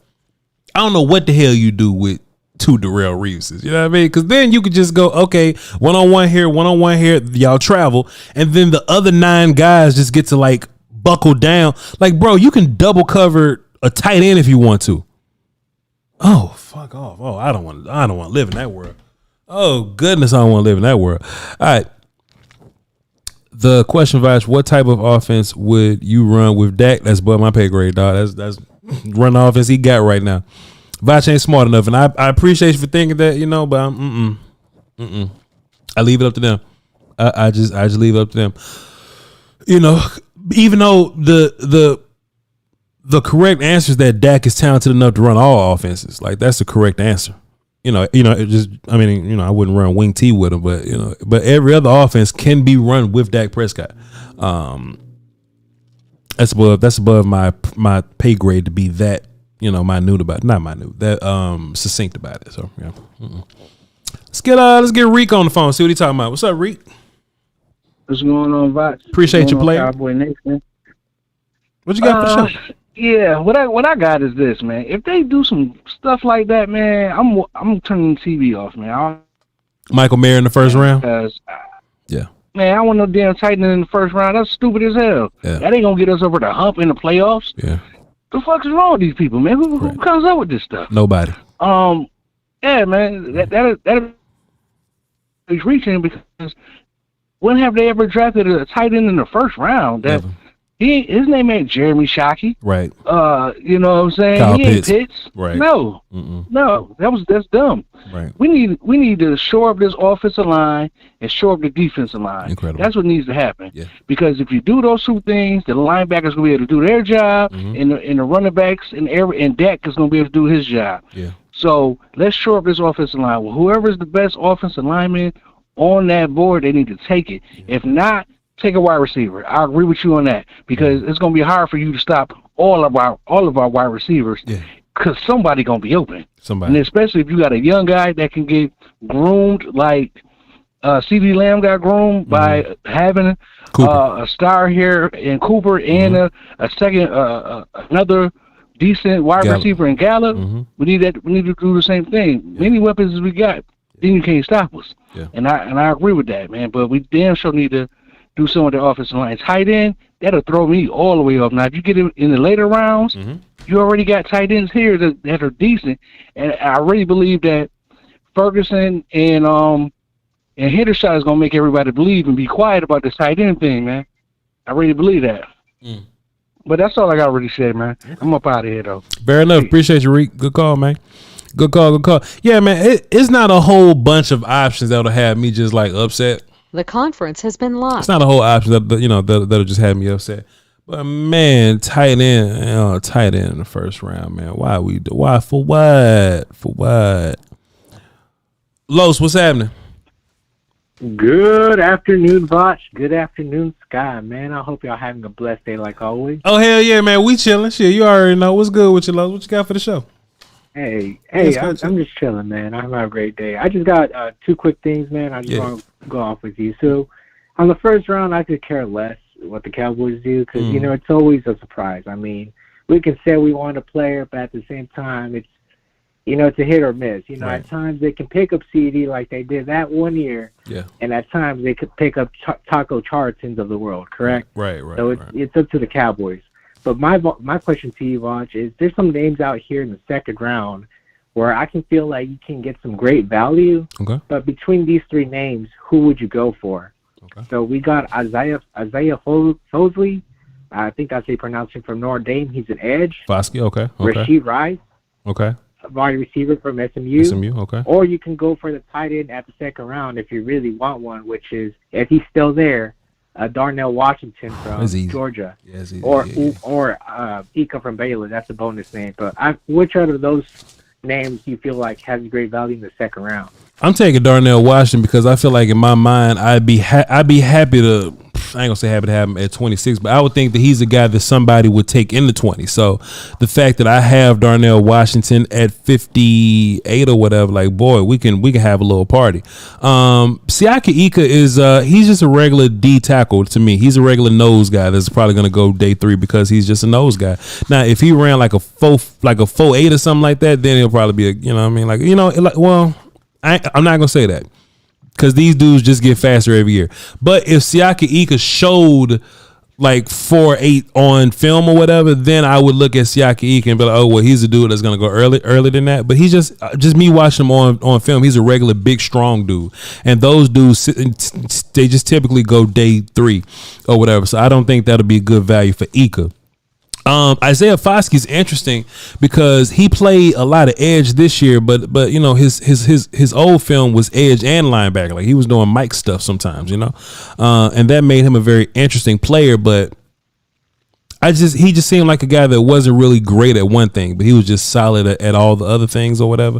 I don't know what the hell you do with two Darrelle Revises. You know what I mean? Because then you could just go, okay, one-on-one here, y'all travel, and then the other 9 guys just get to buckle down. Bro, you can double cover a tight end if you want to. Oh, fuck off. Oh, I don't want to live in that world. Oh, goodness, I don't want to live in that world. All right. The question, Voch, what type of offense would you run with Dak? That's above my pay grade, dog. That's run the offense he got right now. Voch ain't smart enough, and I appreciate you for thinking that, but I leave it up to them. I just leave it up to them. Even though the correct answer is that Dak is talented enough to run all offenses. Like, that's the correct answer. I wouldn't run wing T with him, but every other offense can be run with Dak Prescott. That's above my pay grade to be that, minute about it. Not minute, that succinct about it. So yeah. Let's get Reek on the phone. See what he's talking about. What's up, Reek? What's going on, Voch? Appreciate you playing. Cowboy Nation. What you got for sure? Yeah, what I got is this, man. If they do some stuff like that, man, I'm turning the TV off, man. Michael Mayer in the first round? Yeah. Man, I want no damn tight end in the first round. That's stupid as hell. Yeah. That ain't gonna get us over the hump in the playoffs. Yeah. The fuck is wrong with these people, man? Who comes up with this stuff? Nobody. Yeah, man. That is reaching, because when have they ever drafted a tight end in the first round? Never. His name ain't Jeremy Shockey. Right. You know what I'm saying? Kyle he ain't Pitts. Pitts. Right. No. No. That's dumb. Right. We need to shore up this offensive line and shore up the defensive line. Incredible. That's what needs to happen. Yeah. Because if you do those two things, the linebackers will be able to do their job, and the running backs and Dak is going to be able to do his job. Yeah. So let's shore up this offensive line. Well, whoever is the best offensive lineman on that board, they need to take it. If not, take a wide receiver. I agree with you on that, because it's going to be hard for you to stop all of our wide receivers, because somebody going to be open. Somebody. And especially if you got a young guy that can get groomed like CeeDee Lamb got groomed by having a star here in Cooper and a second another decent wide receiver in Gallup. We need that. We need to do the same thing. Many weapons as we got, then you can't stop us. Yeah. And I agree with that, man. But we damn sure need to do some of the offensive line. Tight end, that'll throw me all the way up. Now, if you get in the later rounds, you already got tight ends here that are decent. And I really believe that Ferguson and Hendershot is going to make everybody believe and be quiet about this tight end thing, man. I really believe that. But that's all I got to really say, man. I'm up out of here, though. Fair enough. Appreciate you, Reek. Good call, man. Good call. Yeah, man, it's not a whole bunch of options that'll have me just, like, upset. The conference has been locked. It's not a whole option that'll just have me upset. But man, tight end in the first round, man. Why for what? Los, what's happening? Good afternoon, Voch. Good afternoon, Sky. Man, I hope y'all having a blessed day like always. Oh hell yeah, man. We chilling. Shit, you already know what's good with you, Los. What you got for the show? Hey, I'm just chilling, man. I'm having a great day. I just got two quick things, man. I just want to go off with you. So, on the first round, I could care less what the Cowboys do, because, it's always a surprise. I mean, we can say we want a player, but at the same time, it's a hit or miss. At times they can pick up CD like they did that one year, and at times they could pick up Taco Charltons of the world, correct? Right. So it's up to the Cowboys. But my question to you, Voch, is there's some names out here in the second round where I can feel like you can get some great value. Okay. But between these three names, who would you go for? Okay. So we got Isaiah Fosley. I think that's how you pronounce him, from Notre Dame. He's an edge. Foskey, okay. Rashid Rice. Okay. A wide receiver from SMU. Okay. Or you can go for the tight end at the second round if you really want one, which is, if he's still there, Darnell Washington from Georgia, or Ika from Baylor. That's a bonus name. But which out of those names do you feel like has great value in the second round? I'm taking Darnell Washington because I feel like in my mind I'd be happy to. I ain't gonna say happy to have him at 26, but I would think that he's a guy that somebody would take in the 20. So the fact that I have Darnell Washington at 58 or whatever, like, boy, we can have a little party. Siaki Ika is he's just a regular D tackle to me. He's a regular nose guy that's probably gonna go day 3 because he's just a nose guy. Now if he ran like a 4.8 or something like that, then he'll probably be I'm not gonna say that, because these dudes just get faster every year. But if Siaki Ika showed like 4.8 on film or whatever, then I would look at Siaki Ika and be like, oh well, he's a dude that's gonna go earlier than that. But he's just me watching him on film. He's a regular big strong dude, and those dudes they just typically go day 3 or whatever. So I don't think that'll be a good value for Ika. Isaiah Foskey's interesting because he played a lot of edge this year, but you know his old film was edge and linebacker. Like he was doing Mike stuff sometimes, you know, and that made him a very interesting player. But he just seemed like a guy that wasn't really great at one thing, but he was just solid at all the other things or whatever.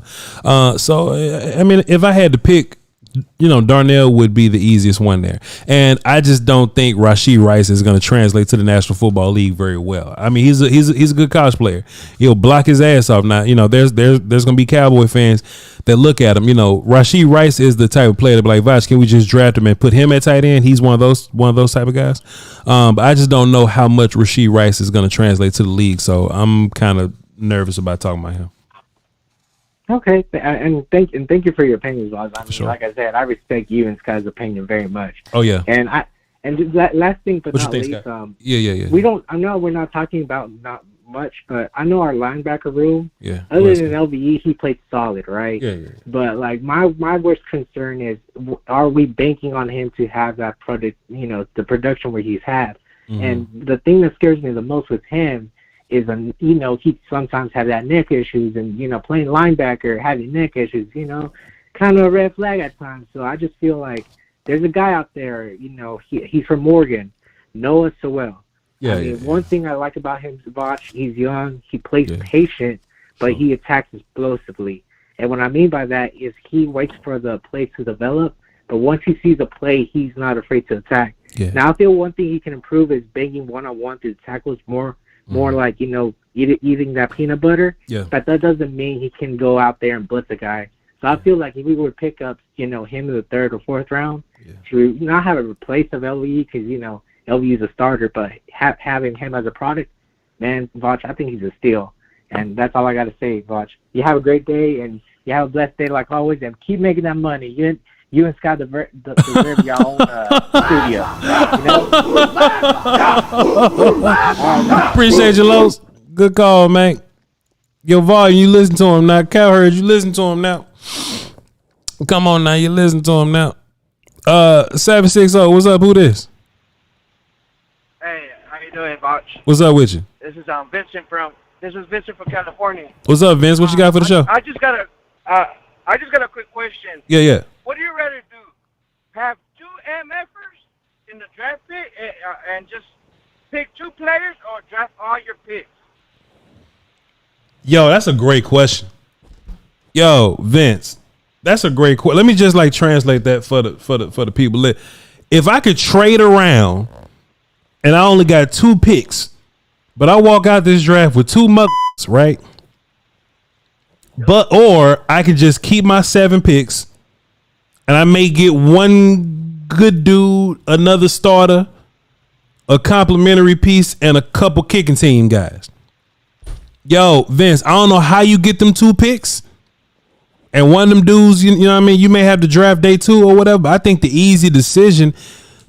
So I mean, if I had to pick, you know, Darnell would be the easiest one there. And I just don't think Rashee Rice is going to translate to the National Football League very well. I mean, he's a good college player. He'll block his ass off. Now, you know, there's going to be Cowboy fans that look at him. You know, Rashee Rice is the type of player to be like, Voch, can we just draft him and put him at tight end? He's one of those type of guys. But I just don't know how much Rashee Rice is going to translate to the league. So I'm kind of nervous about talking about him. Okay, and thank you for your opinions, Boz. I mean, sure. Like I said, I respect you and Sky's opinion very much. Oh yeah. And last thing but what not you think, least, Scott? Yeah. We don't. I know we're not talking about not much, but I know our linebacker room. Yeah. Other than LVE, he played solid, right? Yeah. But like my worst concern is, are we banking on him to have that product? You know, the production where he's had. Mm-hmm. And the thing that scares me the most with him is, you know, he sometimes have that neck issues, and, you know, playing linebacker, having neck issues, you know, kind of a red flag at times. So I just feel like there's a guy out there, you know, he's from Morgan, Noah Sewell. One thing I like about him, Voch, he's young, he plays patient, but he attacks explosively. And what I mean by that is he waits for the play to develop, but once he sees a play, he's not afraid to attack. Yeah. Now, I feel one thing he can improve is banging one-on-one through tackles more like, you know, eating that peanut butter. Yeah. But that doesn't mean he can go out there and blitz a guy. So I feel like if we would pick up, you know, him in the 3rd or 4th round, to not have a replace of LVE, because, you know, LVE is a starter, but having him as a product, man, Voch, I think he's a steal. And that's all I got to say, Voch. You have a great day, and you have a blessed day like always, and keep making that money. You and Scott deserve your own studio. You know? Appreciate you, Los. Good call, man. Yo, volume, you listen to him now. Cal heard you listen to him now. Come on now, you listen to him now. 760, what's up? Who this? Hey, how you doing, Voch? What's up with you? This is Vincent from California. What's up, Vince? What you got for the show? I just got a quick question. Yeah. What do you rather do? Have 2 MFers in the draft pick and just pick 2 players, or draft all your picks? Yo, that's a great question. Yo, Vince, that's a great question. Let me just like translate that for the people. If I could trade around and I only got 2 picks, but I walk out this draft with 2 motherfuckers, right? Or I could just keep my 7 picks, and I may get 1 good dude, another starter, a complimentary piece, and a couple kicking team guys. Yo, Vince, I don't know how you get them 2 picks, and one of them dudes, you know what I mean? You may have to draft day 2 or whatever. But I think the easy decision,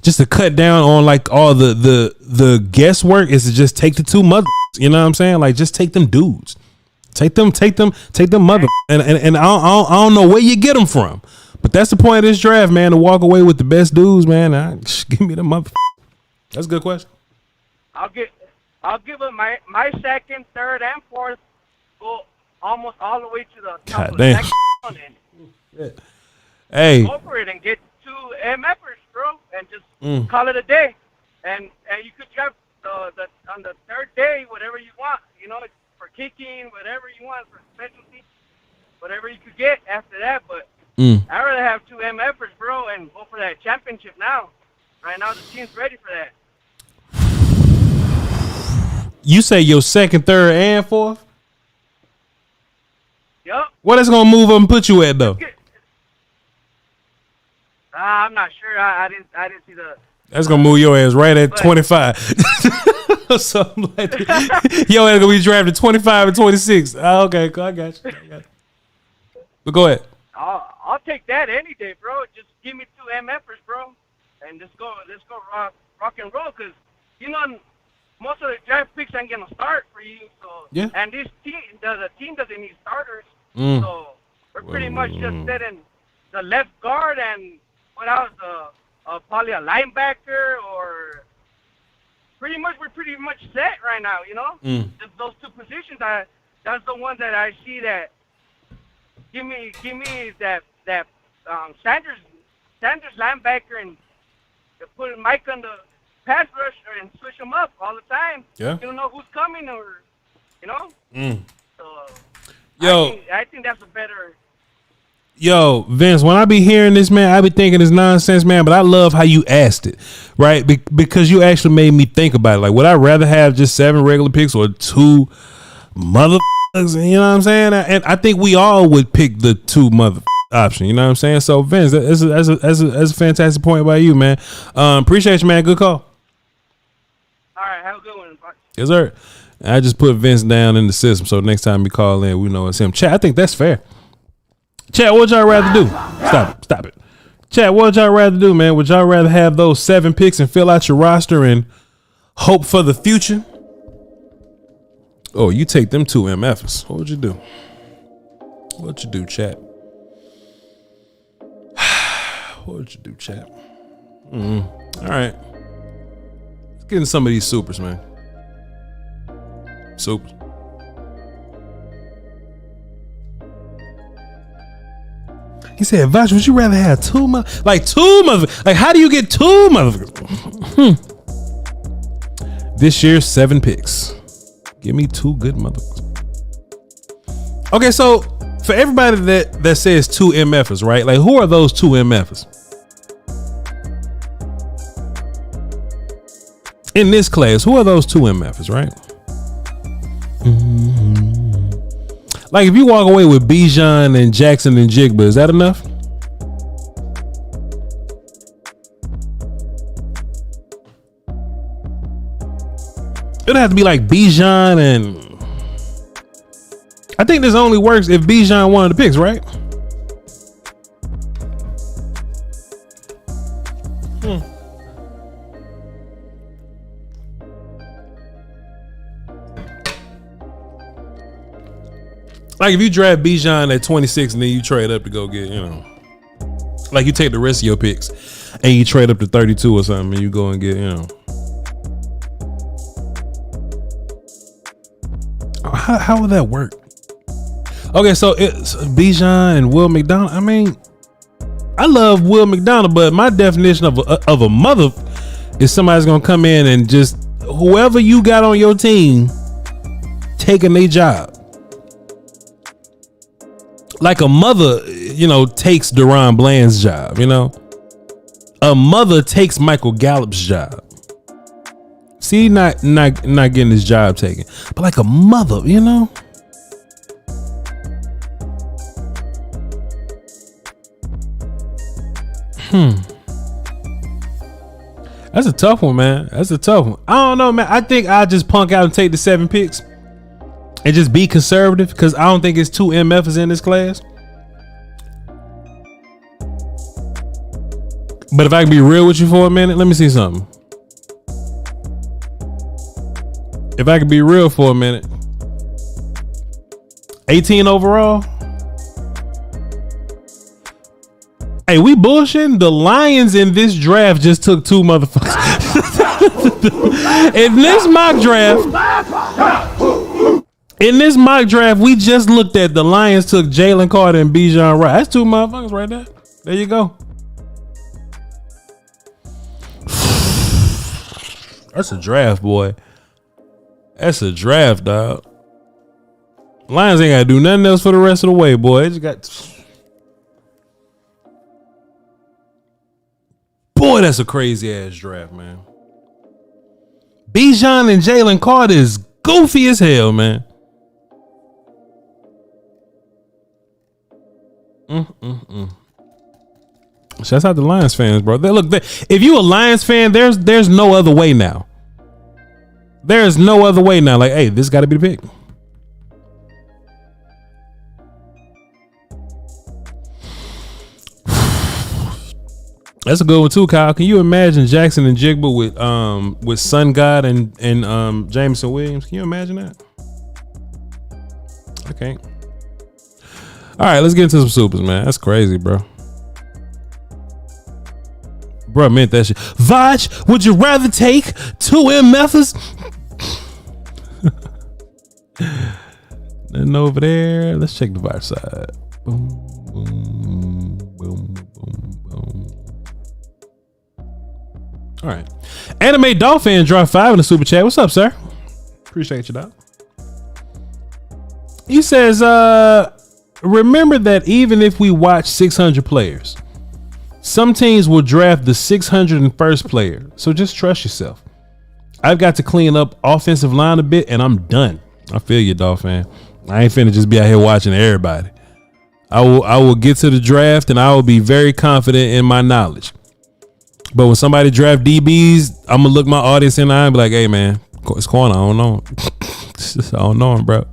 just to cut down on like all the guesswork, is to just take the 2 mothers. You know what I'm saying? Like, just take them dudes. Take them mother. And I don't know where you get them from. But that's the point of this draft, man, to walk away with the best dudes, man. Give me the mother. That's a good question. I'll give them my 2nd, 3rd, and 4th. Go almost all the way to the top of the second round and hey, go for it and get 2 MFers, bro, and just call it a day. And you could draft on the 3rd day whatever you want. You know, it's for kicking, whatever you want, for specialty, whatever you could get after that. But I'd rather have 2 MFers, bro, and go for that championship now. Right now, the team's ready for that. You say your 2nd, 3rd, and 4th? Yup. What is gonna move up and put you at though? I'm not sure. I didn't see the. That's gonna move your ass right at 25. Something like that. Your ass gonna be drafted 25 and 26. Okay, I got you. But go ahead. I'll take that any day, bro. Just give me 2 MFers, bro, and let's go rock and roll. Cause most of the draft picks ain't gonna start for you. So yeah. And this team, the team doesn't need starters. So we're pretty much just setting the left guard and what else? Probably a linebacker or we're pretty much set right now. Those two positions. That's the one that I see that give me that Sanders linebacker and put Mike on the pass rusher and switch them up all the time. Yeah. You don't know who's coming or So I think that's a better. Yo, Vince, when I be hearing this, man, I be thinking it's nonsense, man, but I love how you asked it, right? Because you actually made me think about it. Like, would I rather have just 7 regular picks or 2 motherfuckers? You know what I'm saying? And I think we all would pick the 2 motherfuckers option. You know what I'm saying? So, Vince, that's a fantastic point by you, man. Appreciate you, man. Good call. All right, have a good one. Bye. Yes, sir. I just put Vince down in the system, so next time we call in, we know it's him. Chat, I think that's fair. Chat, what would y'all rather do? Stop it. Chat, what would y'all rather do, man? Would y'all rather have those 7 picks and fill out your roster and hope for the future? Oh, you take them 2 MFs. What would you do? What'd you do, chat? What would you do, chat? All right. Let's get into some of these supers, man. Supers. He said, Voch, would you rather have 2 like how do you get 2 motherfuckers? This year's 7 picks. Give me 2 good motherfuckers. Okay, so for everybody that says 2 MFers, right? Like, who are those 2 MFers? In this class, who are those 2 MFers, right? Like, if you walk away with Bijan and Jackson and Jigba, is that enough? It'd have to be like Bijan and I think this only works if Bijan one of the picks, right? Like if you draft Bijan at 26 and then you trade up to go get, like you take the rest of your picks and you trade up to 32 or something and you go and get, How would that work? Okay, so it's Bijan and Will McDonald. I mean, I love Will McDonald, but my definition of a mother is somebody's gonna come in and just whoever you got on your team taking their job. Like a mother, takes Deron Bland's job, A mother takes Michael Gallup's job. See, not getting his job taken. But like a mother, That's a tough one, man. That's a tough one. I don't know, man. I think I'll just punk out and take the 7 picks and just be conservative because I don't think it's 2 MFs in this class. But if I can be real with you for a minute, let me see something. If I can be real for a minute, 18 overall. Hey, we bullshitting. The Lions in this draft just took 2 motherfuckers. In this mock draft, we just looked at the Lions took Jalen Carter and Bijan Wright. That's 2 motherfuckers right there. There you go. That's a draft, boy. That's a draft, dog. Lions ain't got to do nothing else for the rest of the way, boy. They just got... Boy, that's a crazy ass draft, man. Bijan and Jalen Carter is goofy as hell, man. Shouts out to Lions fans, bro. If you a Lions fan, there's no other way now. There's no other way now. Like, hey, this got to be the pick. That's a good one too, Kyle. Can you imagine Jackson and Jigba with Sun God and Jameson Williams? Can you imagine that? I can't. All right, let's get into some supers, man. That's crazy, bro. Bro, meant that shit. Voch, would you rather take 2 MFers? Nothing over there. Let's check the Voch side. Boom, boom, boom, boom, boom. All right. Anime Dolphin dropped 5 in the super chat. What's up, sir? Appreciate you, dog. He says, remember that even if we watch 600 players, some teams will draft the 601st player. So just trust yourself. I've got to clean up offensive line a bit and I'm done. I feel you, Dolphin. I ain't finna just be out here watching everybody. I will get to the draft and I will be very confident in my knowledge. But when somebody draft DBs, I'm gonna look my audience in the eye and be like, hey man, it's corner. I don't know him. I don't know him, bro.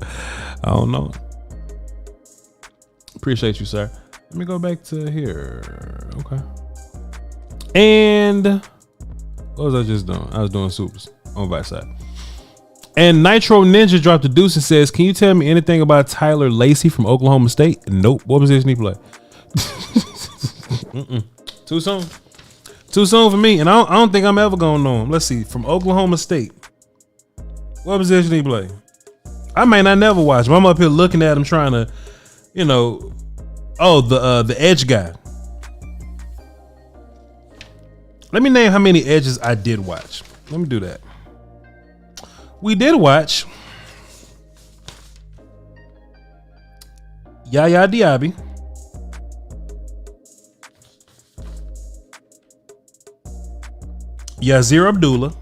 I don't know. Appreciate you, sir. Let me go back to here. Okay. And what was I just doing? I was doing supers on my side. And Nitro Ninja dropped a deuce and says, can you tell me anything about Tyler Lacey from Oklahoma State? Nope. What position he play? Too soon. Too soon for me. And I don't think I'm ever going to know him. Let's see. From Oklahoma State. What position he play? I may not never watch him. I'm up here looking at him trying to, the edge guy. Let me name how many edges I did watch. Let me do that. We did watch Yaya Diaby, Yazir Abdullah,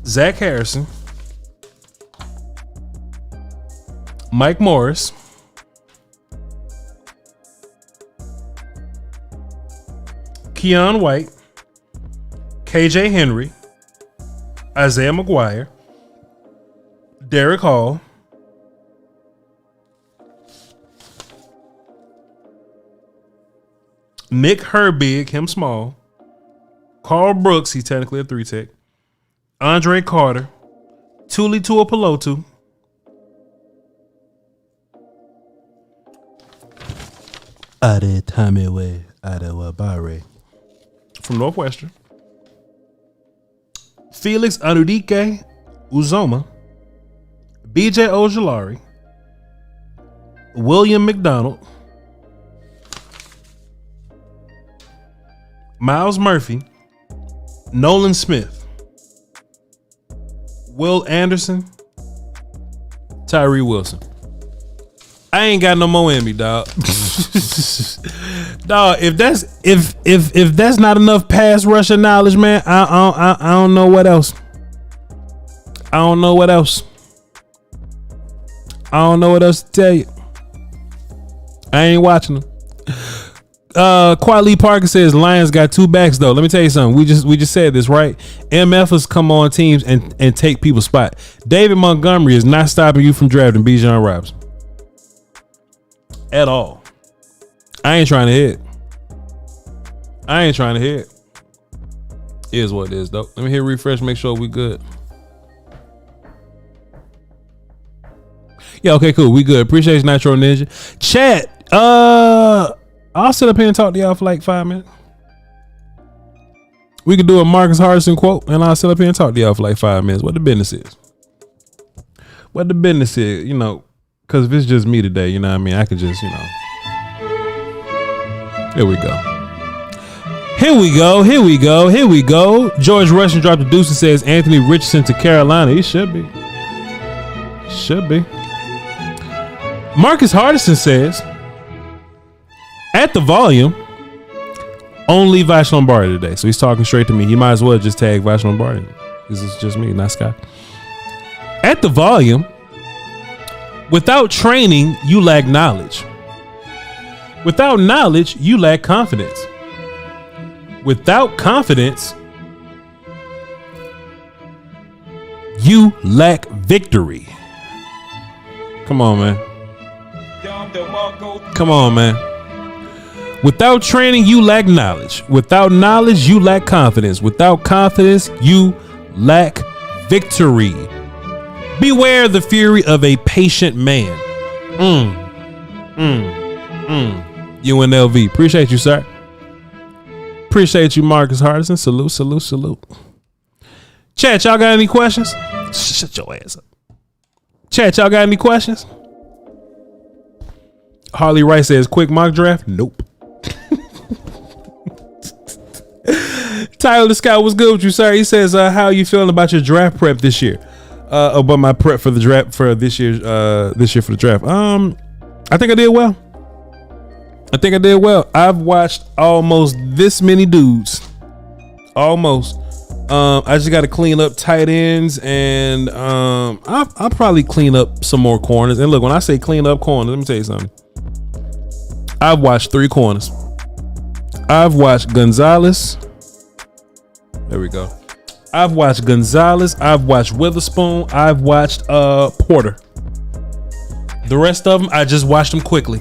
Zach Harrison, Mike Morris, Keon White, KJ Henry, Isaiah McGuire, Derek Hall, Nick Herbig, him small, Carl Brooks, he's technically a 3-tech, Andre Carter, Tuli Tuipulotu, Ade Tamewe Adewabare from Northwestern, Felix Anudike Uzoma, BJ Ojulari, William McDonald, Miles Murphy, Nolan Smith, Will Anderson, Tyree Wilson. I ain't got no more in me, dog. Dog, if that's not enough pass rusher knowledge, man, I don't know what else. I don't know what else to tell you. I ain't watching them. Quali Parker says Lions got 2 backs though. Let me tell you something. We just said this, right? MFers come on teams and take people's spot. David Montgomery is not stopping you from drafting Bijan Robinson at all. I ain't trying to hit. Is what it is though. Let me hit refresh, make sure we good. Yeah, okay, cool. We good. Appreciate you, Nitro Ninja. Chat. I'll sit up here and talk to y'all for like 5 minutes. We could do a Marcus Hardison quote, and I'll sit up here and talk to y'all for like 5 minutes. What the business is. Because if it's just me today, you know what I mean? I could just, Here we go. George Rushing dropped a deuce and says Anthony Richardson to Carolina. He should be. Marcus Hardison says, at the volume, only Voch Lombardi today. So he's talking straight to me. He might as well just tag Voch Lombardi. This is just me, not Scott. At the volume, without training, you lack knowledge. Without knowledge, you lack confidence. Without confidence, you lack victory. Come on, man. Without training, you lack knowledge. Without knowledge, you lack confidence. Without confidence, you lack victory. Beware the fury of a patient man. UNLV. Appreciate you, sir. Appreciate you, Marcus Hardison. Salute. Chat, y'all got any questions? Shut your ass up. Chat, y'all got any questions? Harley Rice says, quick mock draft? Nope. Tyler Scott, what's good with you, sir? He says, how are you feeling about your draft prep this year? About my prep for the draft for this year for the draft. I think I did well. I've watched almost this many dudes. Almost. I just got to clean up tight ends, and I'll probably clean up some more corners. And look, when I say clean up corners, let me tell you something. I've watched 3 corners. I've watched Gonzalez. There we go. I've watched Gonzalez. I've watched Witherspoon. I've watched Porter. The rest of them, I just watched them quickly,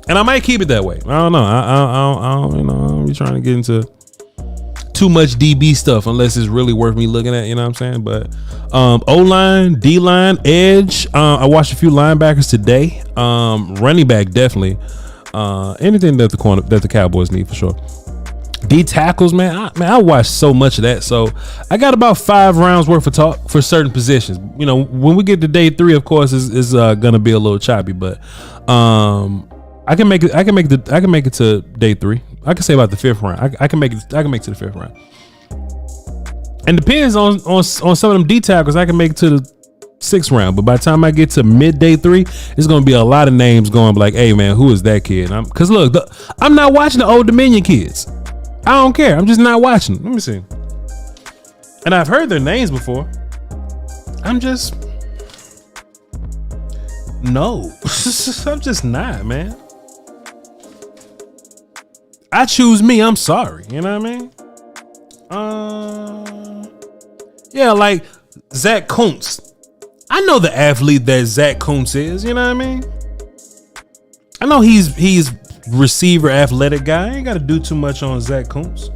and I might keep it that way. I don't know. I don't be trying to get into too much DB stuff unless it's really worth me looking at. You know what I'm saying? But O-line, D-line, edge. I watched a few linebackers today. Running back definitely. Anything that the Cowboys need for sure. D tackles, man. I watched so much of that. So I got about 5 rounds worth of talk for certain positions. You know, when we get to day 3, of course, is gonna be a little choppy, but I can make it. I can make it to day 3. I can say about the 5th round. I can make it to the 5th round. And depends on some of them D tackles. I can make it to the 6th round, but by the time I get to mid day 3, it's gonna be a lot of names going like, hey man, who is that kid? Cause look, I'm not watching the Old Dominion kids. I don't care. I'm just not watching. Let me see. And I've heard their names before. I'm just no. I'm just not, man. I choose me. I'm sorry. You know what I mean? Yeah, like Zach Kuntz. I know the athlete that Zach Kuntz is. You know what I mean? I know he's receiver, athletic guy. I ain't got to do too much on Zach Kuntz.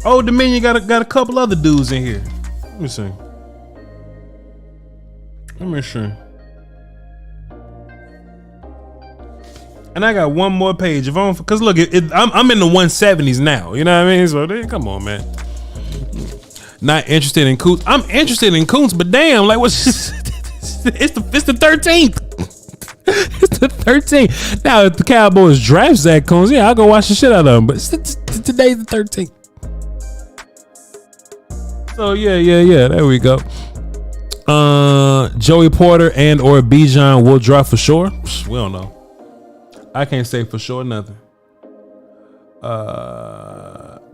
Old Dominion got a couple other dudes in here. Let me see. And I got one more page. Because look, I'm in the 170s now. You know what I mean? So come on, man. Not interested in Kuntz. I'm interested in Kuntz, but damn, like what's it's the 13th. It's the 13th. Now, if the Cowboys draft Zach Kuntz, yeah, I'll go watch the shit out of him. But today's the 13th. So yeah. There we go. Joey Porter and or Bijan will drop for sure. We don't know. I can't say for sure nothing.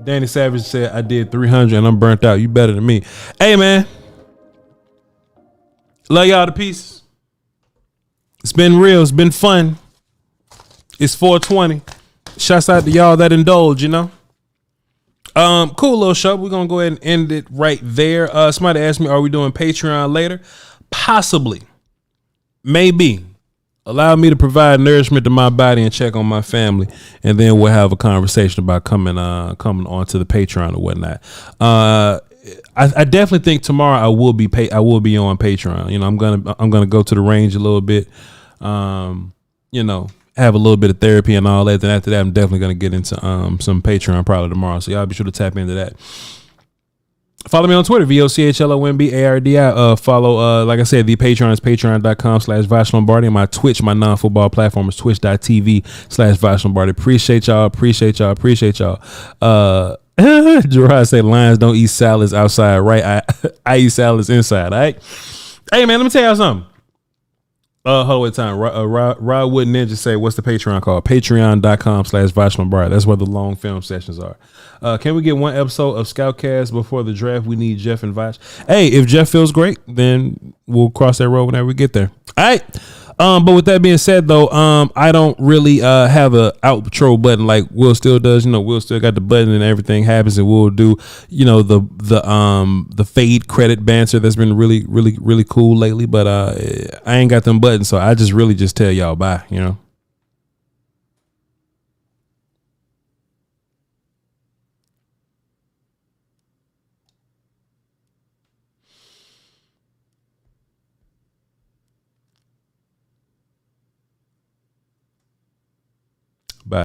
Danny Savage said I did 300 and I'm burnt out. You better than me. Hey man, love y'all to pieces. It's been real. It's been fun. It's 420. Shouts out to y'all that indulge, you know. Cool little show. We're gonna go ahead and end it right there. Somebody asked me, are we doing Patreon later? Possibly. Maybe. Allow me to provide nourishment to my body and check on my family, and then we'll have a conversation about coming on to the Patreon or whatnot. I definitely think tomorrow I will be on Patreon. You know, I'm gonna go to the range a little bit. You know, have a little bit of therapy and all that. Then after that, I'm definitely gonna get into some Patreon probably tomorrow. So y'all be sure to tap into that. Follow me on Twitter, VOCHLOMBARDI. Follow, like I said, the Patreon is patreon.com/Voch Lombardi. And my Twitch, my non-football platform is twitch.tv/Voch Lombardi. Appreciate y'all. Gerard say lions don't eat salads outside, right? I eat salads inside, all right? Hey, man, let me tell y'all something. Hold on, time. Rod Wood Ninja say, what's the Patreon called? Patreon.com/Voch Lombardi. That's where the long film sessions are. Can we get one episode of Scoutcast before the draft? We need Jeff and Voch. Hey, if Jeff feels great, then we'll cross that road whenever we get there. All right. But with that being said, though, I don't really have a outro button like Will still does. You know, Will still got the button and everything happens, and we'll do, you know, the fade credit banter that's been really, really, really cool lately. But I ain't got them buttons, so I just really just tell y'all bye. You know.